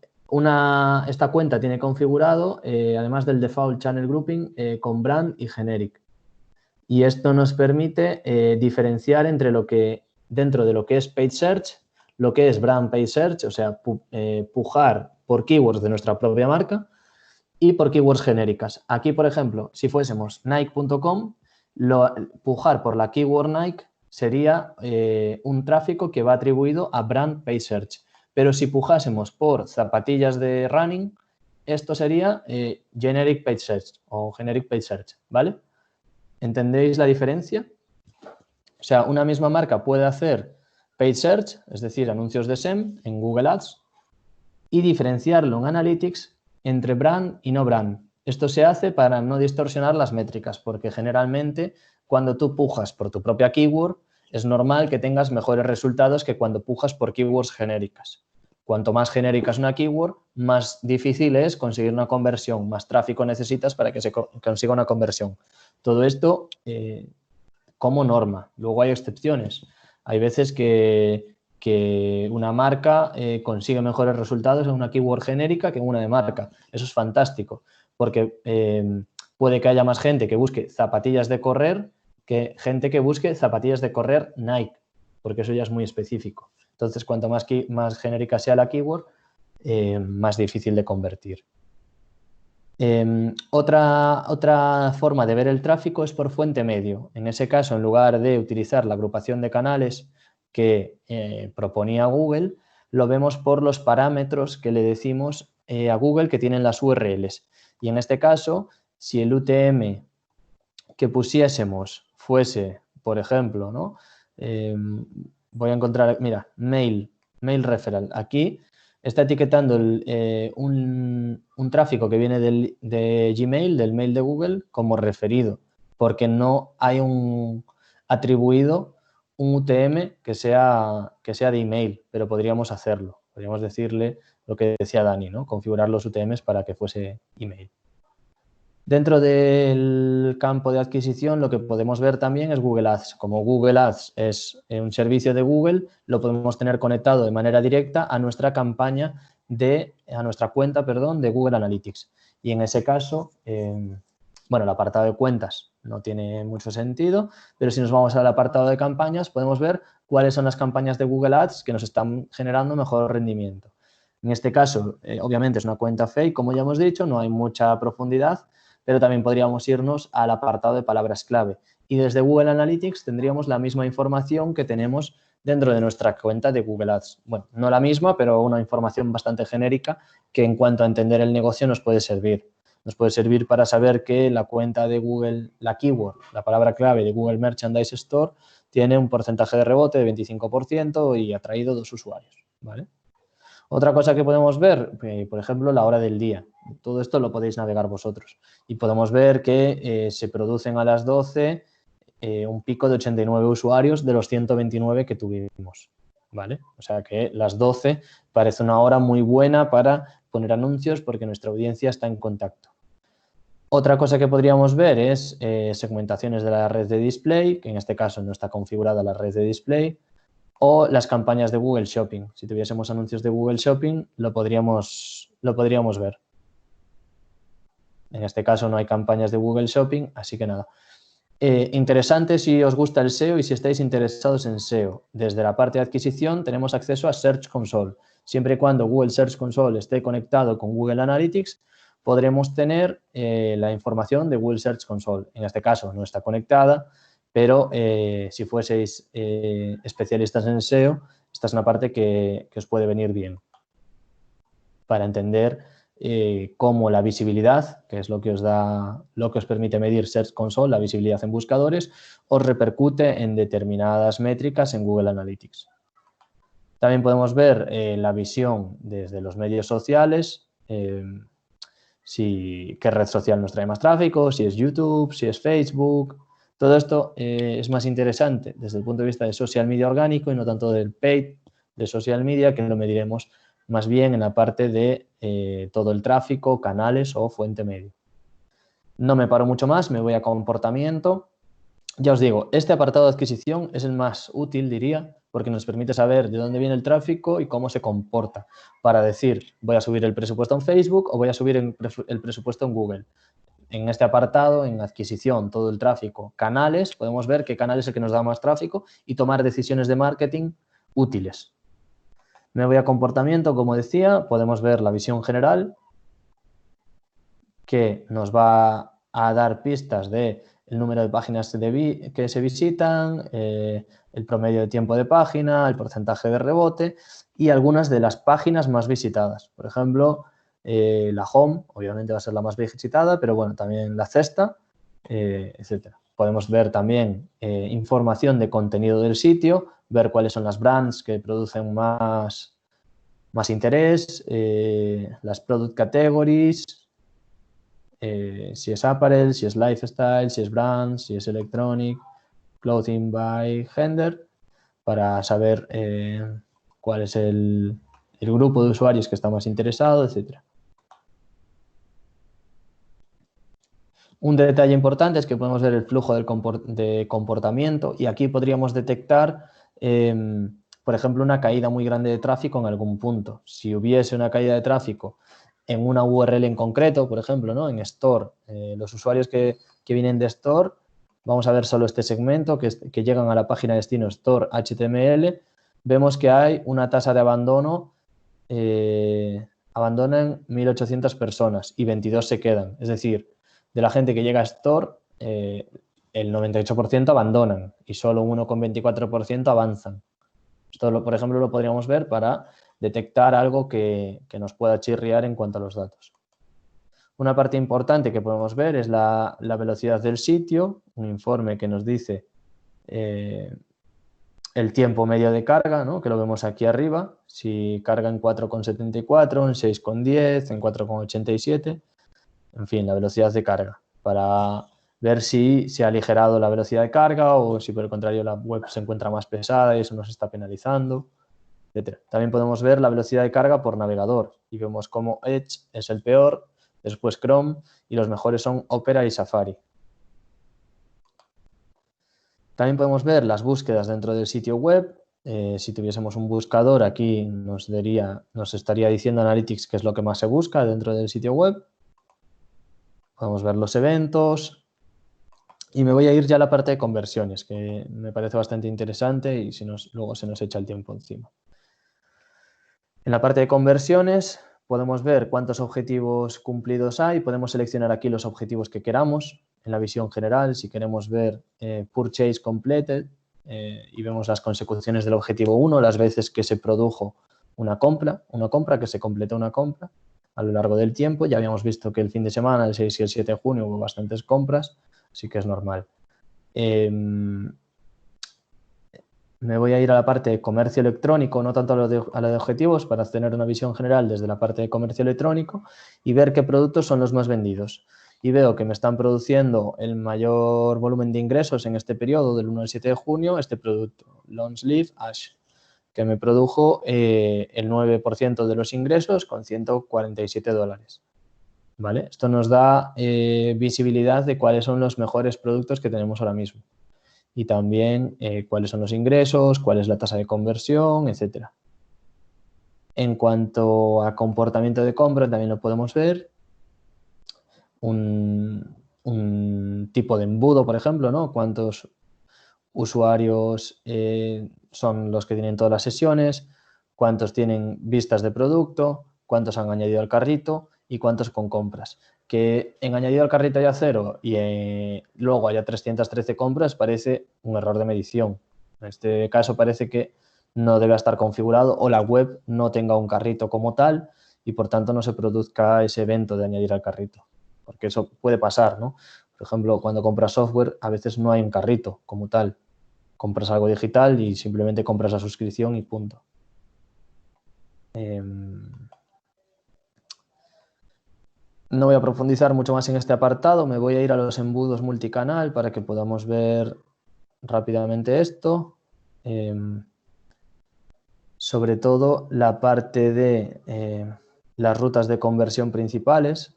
esta cuenta tiene configurado, además del default channel grouping, con brand y generic. Y esto nos permite diferenciar entre dentro de lo que es paid search, lo que es brand paid search, o sea, pujar por keywords de nuestra propia marca y por keywords genéricas. Aquí, por ejemplo, si fuésemos Nike.com, pujar por la keyword Nike sería un tráfico que va atribuido a brand paid search. Pero si pujásemos por zapatillas de running, esto sería generic paid search o generic paid search, ¿vale? ¿Entendéis la diferencia? O sea, una misma marca puede hacer paid search, es decir, anuncios de SEM en Google Ads, y diferenciarlo en Analytics entre brand y no brand. Esto se hace para no distorsionar las métricas, porque generalmente cuando tú pujas por tu propia keyword, es normal que tengas mejores resultados que cuando pujas por keywords genéricas. Cuanto más genérica es una keyword, más difícil es conseguir una conversión, más tráfico necesitas para que se consiga una conversión. Todo esto como norma. Luego hay excepciones. Hay veces que una marca consigue mejores resultados en una keyword genérica que en una de marca. Eso es fantástico, porque puede que haya más gente que busque zapatillas de correr que gente que busque zapatillas de correr Nike, porque eso ya es muy específico. Entonces, cuanto más genérica sea la keyword, más difícil de convertir. Otra forma de ver el tráfico es por fuente medio. En ese caso, en lugar de utilizar la agrupación de canales que proponía Google, lo vemos por los parámetros que le decimos a Google que tienen las URLs. Y en este caso, si el UTM que pusiésemos fuese, por ejemplo, ¿no? Voy a encontrar, mira, mail referral. Aquí está etiquetando un tráfico que viene de Gmail, del mail de Google, como referido, porque no hay atribuido un UTM que sea de email, pero podríamos hacerlo. Podríamos decirle lo que decía Dani, ¿no? Configurar los UTMs para que fuese email. Dentro del campo de adquisición, lo que podemos ver también es Google Ads. Como Google Ads es un servicio de Google, lo podemos tener conectado de manera directa a nuestra campaña a nuestra cuenta de Google Analytics. Y en ese caso, bueno, el apartado de cuentas no tiene mucho sentido, pero si nos vamos al apartado de campañas, podemos ver cuáles son las campañas de Google Ads que nos están generando mejor rendimiento. En este caso, obviamente es una cuenta fake, como ya hemos dicho, no hay mucha profundidad, pero también podríamos irnos al apartado de palabras clave. Y desde Google Analytics tendríamos la misma información que tenemos dentro de nuestra cuenta de Google Ads. Bueno, no la misma, pero una información bastante genérica que en cuanto a entender el negocio nos puede servir. Nos puede servir para saber que la cuenta de Google, la keyword, la palabra clave de Google Merchandise Store, tiene un porcentaje de rebote de 25% y ha traído 2 usuarios, ¿vale? Otra cosa que podemos ver, por ejemplo, la hora del día. Todo esto lo podéis navegar vosotros. Y podemos ver que se producen a las 12 un pico de 89 usuarios de los 129 que tuvimos, ¿vale? O sea que las 12 parece una hora muy buena para poner anuncios porque nuestra audiencia está en contacto. Otra cosa que podríamos ver es segmentaciones de la red de display, que en este caso no está configurada la red de display. o las campañas de Google Shopping. Si tuviésemos anuncios de Google Shopping, lo podríamos ver. En este caso no hay campañas de Google Shopping, así que nada. Interesante si os gusta el SEO y si estáis interesados en SEO. Desde la parte de adquisición tenemos acceso a Search Console. Siempre y cuando Google Search Console esté conectado con Google Analytics, podremos tener la información de Google Search Console. En este caso no está conectada, pero si fueseis especialistas en SEO, esta es una parte que os puede venir bien para entender cómo la visibilidad, que es lo que os permite medir Search Console, la visibilidad en buscadores, os repercute en determinadas métricas en Google Analytics. También podemos ver la visión desde los medios sociales, qué red social nos trae más tráfico, si es YouTube, si es Facebook. Todo esto es más interesante desde el punto de vista de social media orgánico y no tanto del paid de social media, que lo mediremos más bien en la parte de todo el tráfico, canales o fuente media. No me paro mucho más, me voy a comportamiento. Ya os digo, este apartado de adquisición es el más útil, diría, porque nos permite saber de dónde viene el tráfico y cómo se comporta para decir, voy a subir el presupuesto en Facebook o voy a subir el presupuesto en Google. En este apartado, en adquisición, todo el tráfico, canales, podemos ver qué canal es el que nos da más tráfico y tomar decisiones de marketing útiles. Me voy a comportamiento, como decía, podemos ver la visión general que nos va a dar pistas de el número de páginas que se visitan, el promedio de tiempo de página, el porcentaje de rebote y algunas de las páginas más visitadas. Por ejemplo, la home, obviamente va a ser la más visitada, pero bueno, también la cesta, etcétera. Podemos ver también información de contenido del sitio, ver cuáles son las brands que producen más interés, las product categories, si es apparel, si es lifestyle, si es brands, si es electronic, clothing by gender, para saber cuál es el grupo de usuarios que está más interesado, etc. Un detalle importante es que podemos ver el flujo de comportamiento y aquí podríamos detectar, por ejemplo, una caída muy grande de tráfico en algún punto. Si hubiese una caída de tráfico en una URL en concreto, por ejemplo, ¿no? En Store, los usuarios que vienen de Store, vamos a ver solo este segmento que llegan a la página de destino Store HTML, vemos que hay una tasa de abandono, abandonan 1.800 personas y 22 se quedan. Es decir, de la gente que llega a Store, el 98% abandonan y solo un 1,24% avanzan. Esto, por ejemplo, lo podríamos ver para detectar algo que nos pueda chirriar en cuanto a los datos. Una parte importante que podemos ver es la velocidad del sitio, un informe que nos dice el tiempo medio de carga, ¿no? Que lo vemos aquí arriba, si carga en 4,74, en 6,10, en 4,87, en fin, la velocidad de carga, para ver si se ha aligerado la velocidad de carga o si por el contrario la web se encuentra más pesada y eso nos está penalizando, etc. También podemos ver la velocidad de carga por navegador y vemos cómo Edge es el peor, después Chrome y los mejores son Opera y Safari. También podemos ver las búsquedas dentro del sitio web. Si tuviésemos un buscador aquí nos estaría diciendo Analytics qué es lo que más se busca dentro del sitio web. Podemos ver los eventos y me voy a ir ya a la parte de conversiones, que me parece bastante interesante y luego se nos echa el tiempo encima. En la parte de conversiones podemos ver cuántos objetivos cumplidos hay, podemos seleccionar aquí los objetivos que queramos. En la visión general, si queremos ver Purchase Completed y vemos las consecuciones del objetivo 1, las veces que se produjo una compra, que se completó una compra a lo largo del tiempo. Ya habíamos visto que el fin de semana, el 6 y el 7 de junio, hubo bastantes compras, así que es normal. Me voy a ir a la parte de comercio electrónico, no tanto a la de objetivos, para tener una visión general desde la parte de comercio electrónico y ver qué productos son los más vendidos. Y veo que me están produciendo el mayor volumen de ingresos en este periodo, del 1 al 7 de junio, este producto, Long Sleeve Ash, que me produjo el 9% de los ingresos con $147. ¿Vale? Esto nos da visibilidad de cuáles son los mejores productos que tenemos ahora mismo. y también cuáles son los ingresos, cuál es la tasa de conversión, etc. En cuanto a comportamiento de compra, también lo podemos ver. Un tipo de embudo, por ejemplo, ¿no? Cuántos usuarios son los que tienen todas las sesiones, cuántos tienen vistas de producto, cuántos han añadido al carrito y cuántos con compras. Que en añadido al carrito haya 0 y luego haya 313 compras parece un error de medición. En este caso parece que no debe estar configurado o la web no tenga un carrito como tal y por tanto no se produzca ese evento de añadir al carrito. Porque eso puede pasar, ¿no? Por ejemplo, cuando compras software a veces no hay un carrito como tal. Compras algo digital y simplemente compras la suscripción y punto. No voy a profundizar mucho más en este apartado, me voy a ir a los embudos multicanal para que podamos ver rápidamente esto. Sobre todo la parte de las rutas de conversión principales,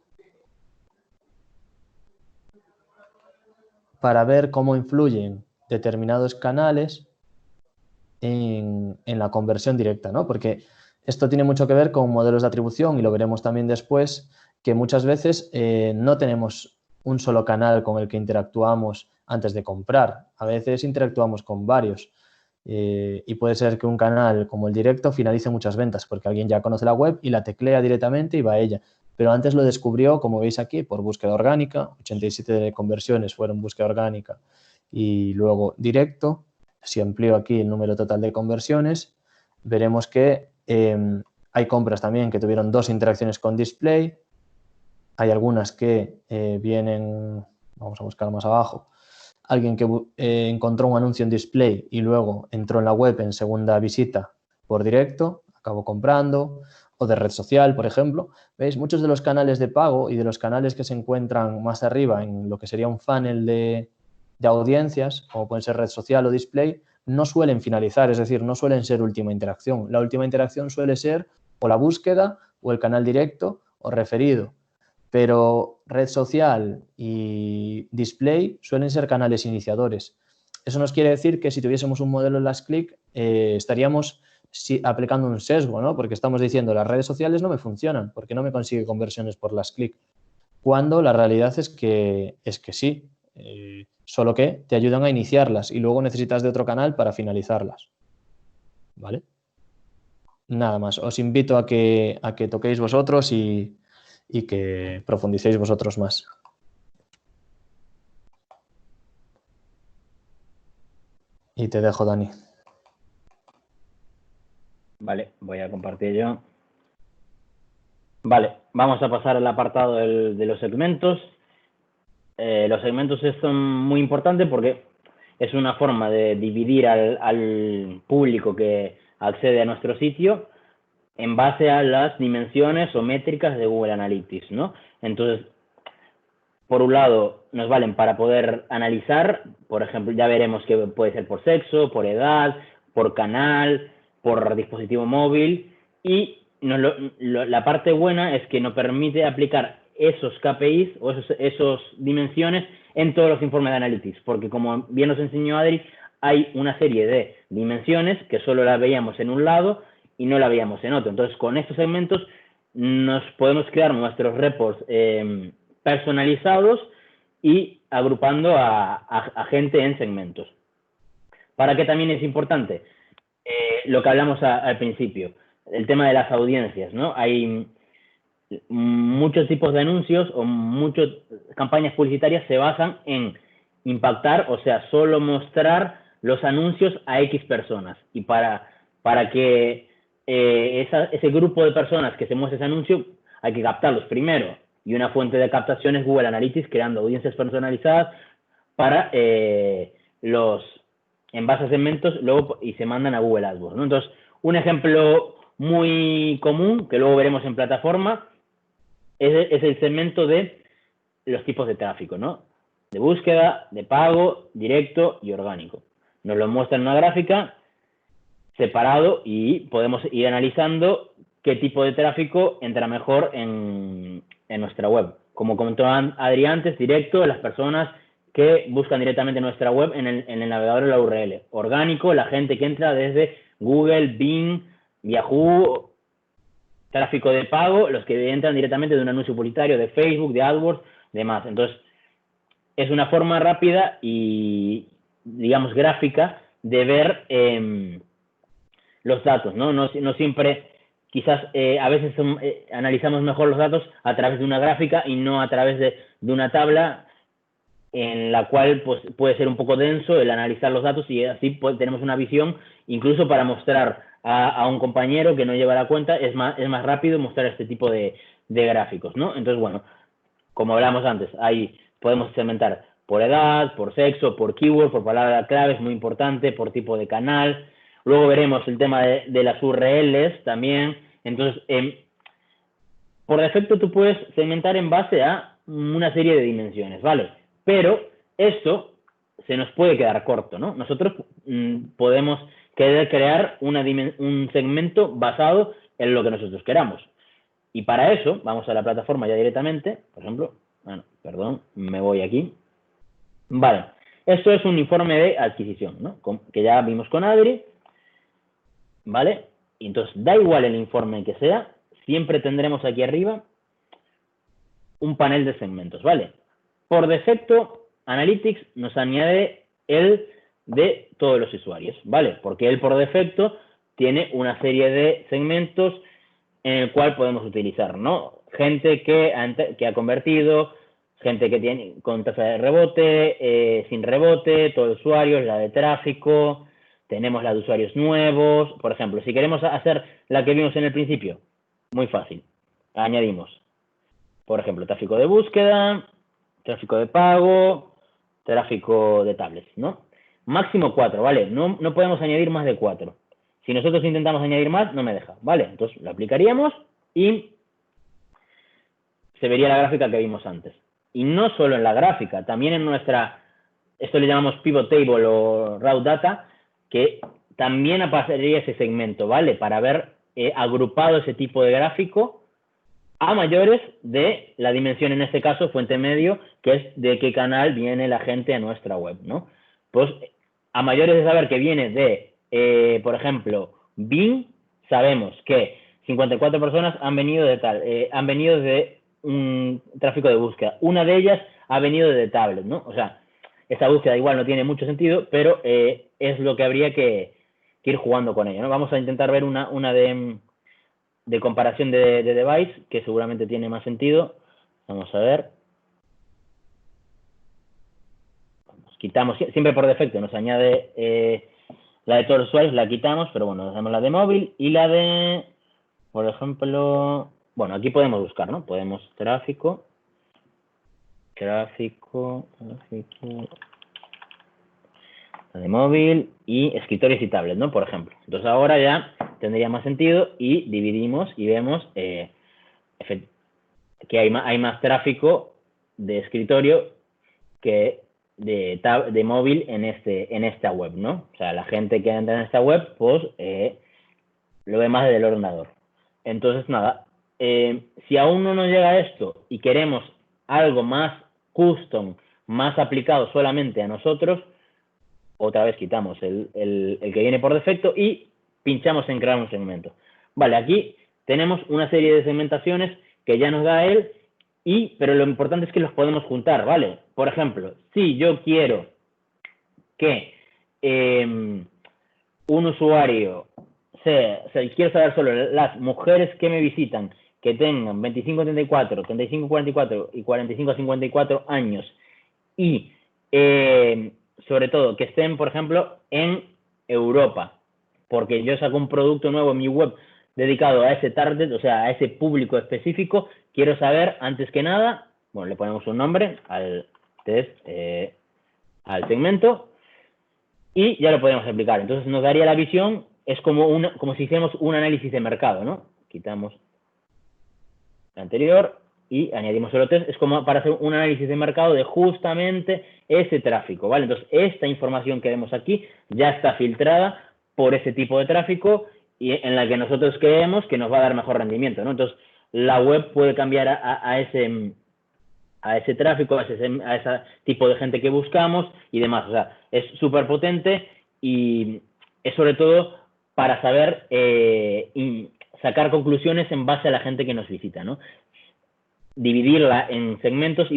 para ver cómo influyen determinados canales en la conversión directa, ¿no? Porque esto tiene mucho que ver con modelos de atribución y lo veremos también después, que muchas veces no tenemos un solo canal con el que interactuamos antes de comprar. A veces interactuamos con varios y puede ser que un canal como el directo finalice muchas ventas porque alguien ya conoce la web y la teclea directamente y va a ella. Pero antes lo descubrió, como veis aquí, por búsqueda orgánica, 87 conversiones fueron búsqueda orgánica y luego directo. Si amplío aquí el número total de conversiones, veremos que hay compras también que tuvieron 2 interacciones con display, hay algunas que vienen, vamos a buscar más abajo, alguien que encontró un anuncio en display y luego entró en la web en segunda visita por directo, acabó comprando, o de red social, por ejemplo. ¿Veis? Muchos de los canales de pago y de los canales que se encuentran más arriba en lo que sería un funnel de audiencias, como pueden ser red social o display, no suelen finalizar, es decir, no suelen ser última interacción. La última interacción suele ser o la búsqueda o el canal directo o referido. Pero red social y display suelen ser canales iniciadores. Eso nos quiere decir que si tuviésemos un modelo en las click estaríamos aplicando un sesgo, ¿no? Porque estamos diciendo las redes sociales no me funcionan, porque no me consigue conversiones por las click. Cuando la realidad es que sí, solo que te ayudan a iniciarlas y luego necesitas de otro canal para finalizarlas. ¿Vale? Nada más. Os invito a que toquéis vosotros y que profundicéis vosotros más. Y te dejo, Dani. Vale, voy a compartir yo. Vale, vamos a pasar al apartado de los segmentos. Los segmentos son muy importantes porque es una forma de dividir al público que accede a nuestro sitio en base a las dimensiones o métricas de Google Analytics, ¿no? Entonces, por un lado, nos valen para poder analizar, por ejemplo, ya veremos que puede ser por sexo, por edad, por canal, por dispositivo móvil, y la parte buena es que nos permite aplicar esos KPIs o esos dimensiones en todos los informes de Analytics, porque como bien nos enseñó Adri, hay una serie de dimensiones que solo las veíamos en un lado y no la veíamos en otro. Entonces, con estos segmentos nos podemos crear nuestros reports personalizados y agrupando a gente en segmentos. ¿Para qué también es importante? Lo que hablamos al principio, el tema de las audiencias, ¿no? Hay muchos tipos de anuncios o muchas campañas publicitarias se basan en impactar, o sea, solo mostrar los anuncios a X personas. Y para que ese grupo de personas que se muestre ese anuncio, hay que captarlos primero. Y una fuente de captación es Google Analytics, creando audiencias personalizadas para los envases a segmentos luego, y se mandan a Google AdWords, ¿no? Entonces, un ejemplo muy común, que luego veremos en plataforma, es el segmento de los tipos de tráfico, ¿no? De búsqueda, de pago, directo y orgánico. Nos lo muestra en una gráfica separado y podemos ir analizando qué tipo de tráfico entra mejor en nuestra web. Como comentó Adri antes, directo, las personas que buscan directamente nuestra web en el navegador de la URL. Orgánico, la gente que entra desde Google, Bing, Yahoo, tráfico de pago, los que entran directamente de un anuncio publicitario de Facebook, de AdWords, demás. Entonces, es una forma rápida y, digamos, gráfica de ver los datos, ¿no? No siempre, quizás a veces analizamos mejor los datos a través de una gráfica y no a través de una tabla en la cual pues, puede ser un poco denso el analizar los datos y así pues, tenemos una visión incluso para mostrar a un compañero que no lleva la cuenta, es más rápido mostrar este tipo de gráficos, ¿no? Entonces, bueno, como hablamos antes, ahí podemos segmentar por edad, por sexo, por keyword, por palabra clave, es muy importante, por tipo de canal. Luego veremos el tema de las URLs también. Entonces, por defecto tú puedes segmentar en base a una serie de dimensiones, ¿vale? Pero esto se nos puede quedar corto, ¿no? Nosotros podemos querer crear un segmento basado en lo que nosotros queramos. Y para eso, vamos a la plataforma ya directamente, por ejemplo, bueno, perdón, me voy aquí. Vale, esto es un informe de adquisición, ¿no? Que ya vimos con Adri, ¿vale? Y entonces, da igual el informe que sea, siempre tendremos aquí arriba un panel de segmentos, ¿vale? Por defecto, Analytics nos añade el de todos los usuarios, ¿vale? Porque él por defecto tiene una serie de segmentos en el cual podemos utilizar, ¿no? Gente que ha convertido, gente que tiene con tasa de rebote, sin rebote, todos los usuarios, la de tráfico, tenemos la de usuarios nuevos. Por ejemplo, si queremos hacer la que vimos en el principio, muy fácil. Añadimos, por ejemplo, tráfico de búsqueda, tráfico de pago, tráfico de tablets, ¿no? Máximo 4, ¿vale? No podemos añadir más de 4. Si nosotros intentamos añadir más, no me deja, ¿vale? Entonces lo aplicaríamos y se vería la gráfica que vimos antes. Y no solo en la gráfica, también en nuestra, esto le llamamos pivot table o raw data, que también aparecería ese segmento, ¿vale? Para ver agrupado ese tipo de gráfico a mayores de la dimensión, en este caso, fuente medio, que es de qué canal viene la gente a nuestra web, ¿no? Pues a mayores de saber que viene de, por ejemplo, Bing, sabemos que 54 personas han venido de un tráfico de búsqueda. Una de ellas ha venido de tablet, ¿no? O sea, esa búsqueda igual no tiene mucho sentido, pero es lo que habría que ir jugando con ello, ¿no? Vamos a intentar ver una de comparación de device, que seguramente tiene más sentido. Vamos a ver. Quitamos, siempre por defecto nos añade la de todos los usuarios, la quitamos, pero bueno, hacemos la de móvil y la de, por ejemplo, bueno, aquí podemos buscar, ¿no? Podemos tráfico, la de móvil y escritorios y tablets, ¿no? Por ejemplo. Entonces ahora ya tendría más sentido y dividimos y vemos que hay más tráfico de escritorio que de móvil en esta web, ¿no? O sea, la gente que entra en esta web, pues lo ve más desde el ordenador. Entonces, nada, si aún no nos llega esto y queremos algo más custom, más aplicado solamente a nosotros, otra vez quitamos el que viene por defecto y pinchamos en crear un segmento. Vale, aquí tenemos una serie de segmentaciones que ya nos da él, pero lo importante es que los podemos juntar, ¿vale? Por ejemplo, si yo quiero que un usuario, quiero saber solo las mujeres que me visitan, que tengan 25-34, 35-44 y 45-54 años y sobre todo que estén, por ejemplo, en Europa, porque yo saco un producto nuevo en mi web dedicado a ese target, o sea, a ese público específico, quiero saber, antes que nada, bueno, le ponemos un nombre al test, al segmento, y ya lo podemos aplicar. Entonces nos daría la visión, es como si hiciéramos un análisis de mercado, ¿no? Quitamos la anterior y añadimos el test, es como para hacer un análisis de mercado de justamente ese tráfico, ¿vale? Entonces, esta información que vemos aquí ya está filtrada por ese tipo de tráfico y en la que nosotros creemos que nos va a dar mejor rendimiento, ¿no? Entonces, la web puede cambiar a ese a ese tráfico, a ese tipo de gente que buscamos y demás. O sea, es súper potente y es sobre todo para saber sacar conclusiones en base a la gente que nos visita, ¿no? Dividirla en segmentos y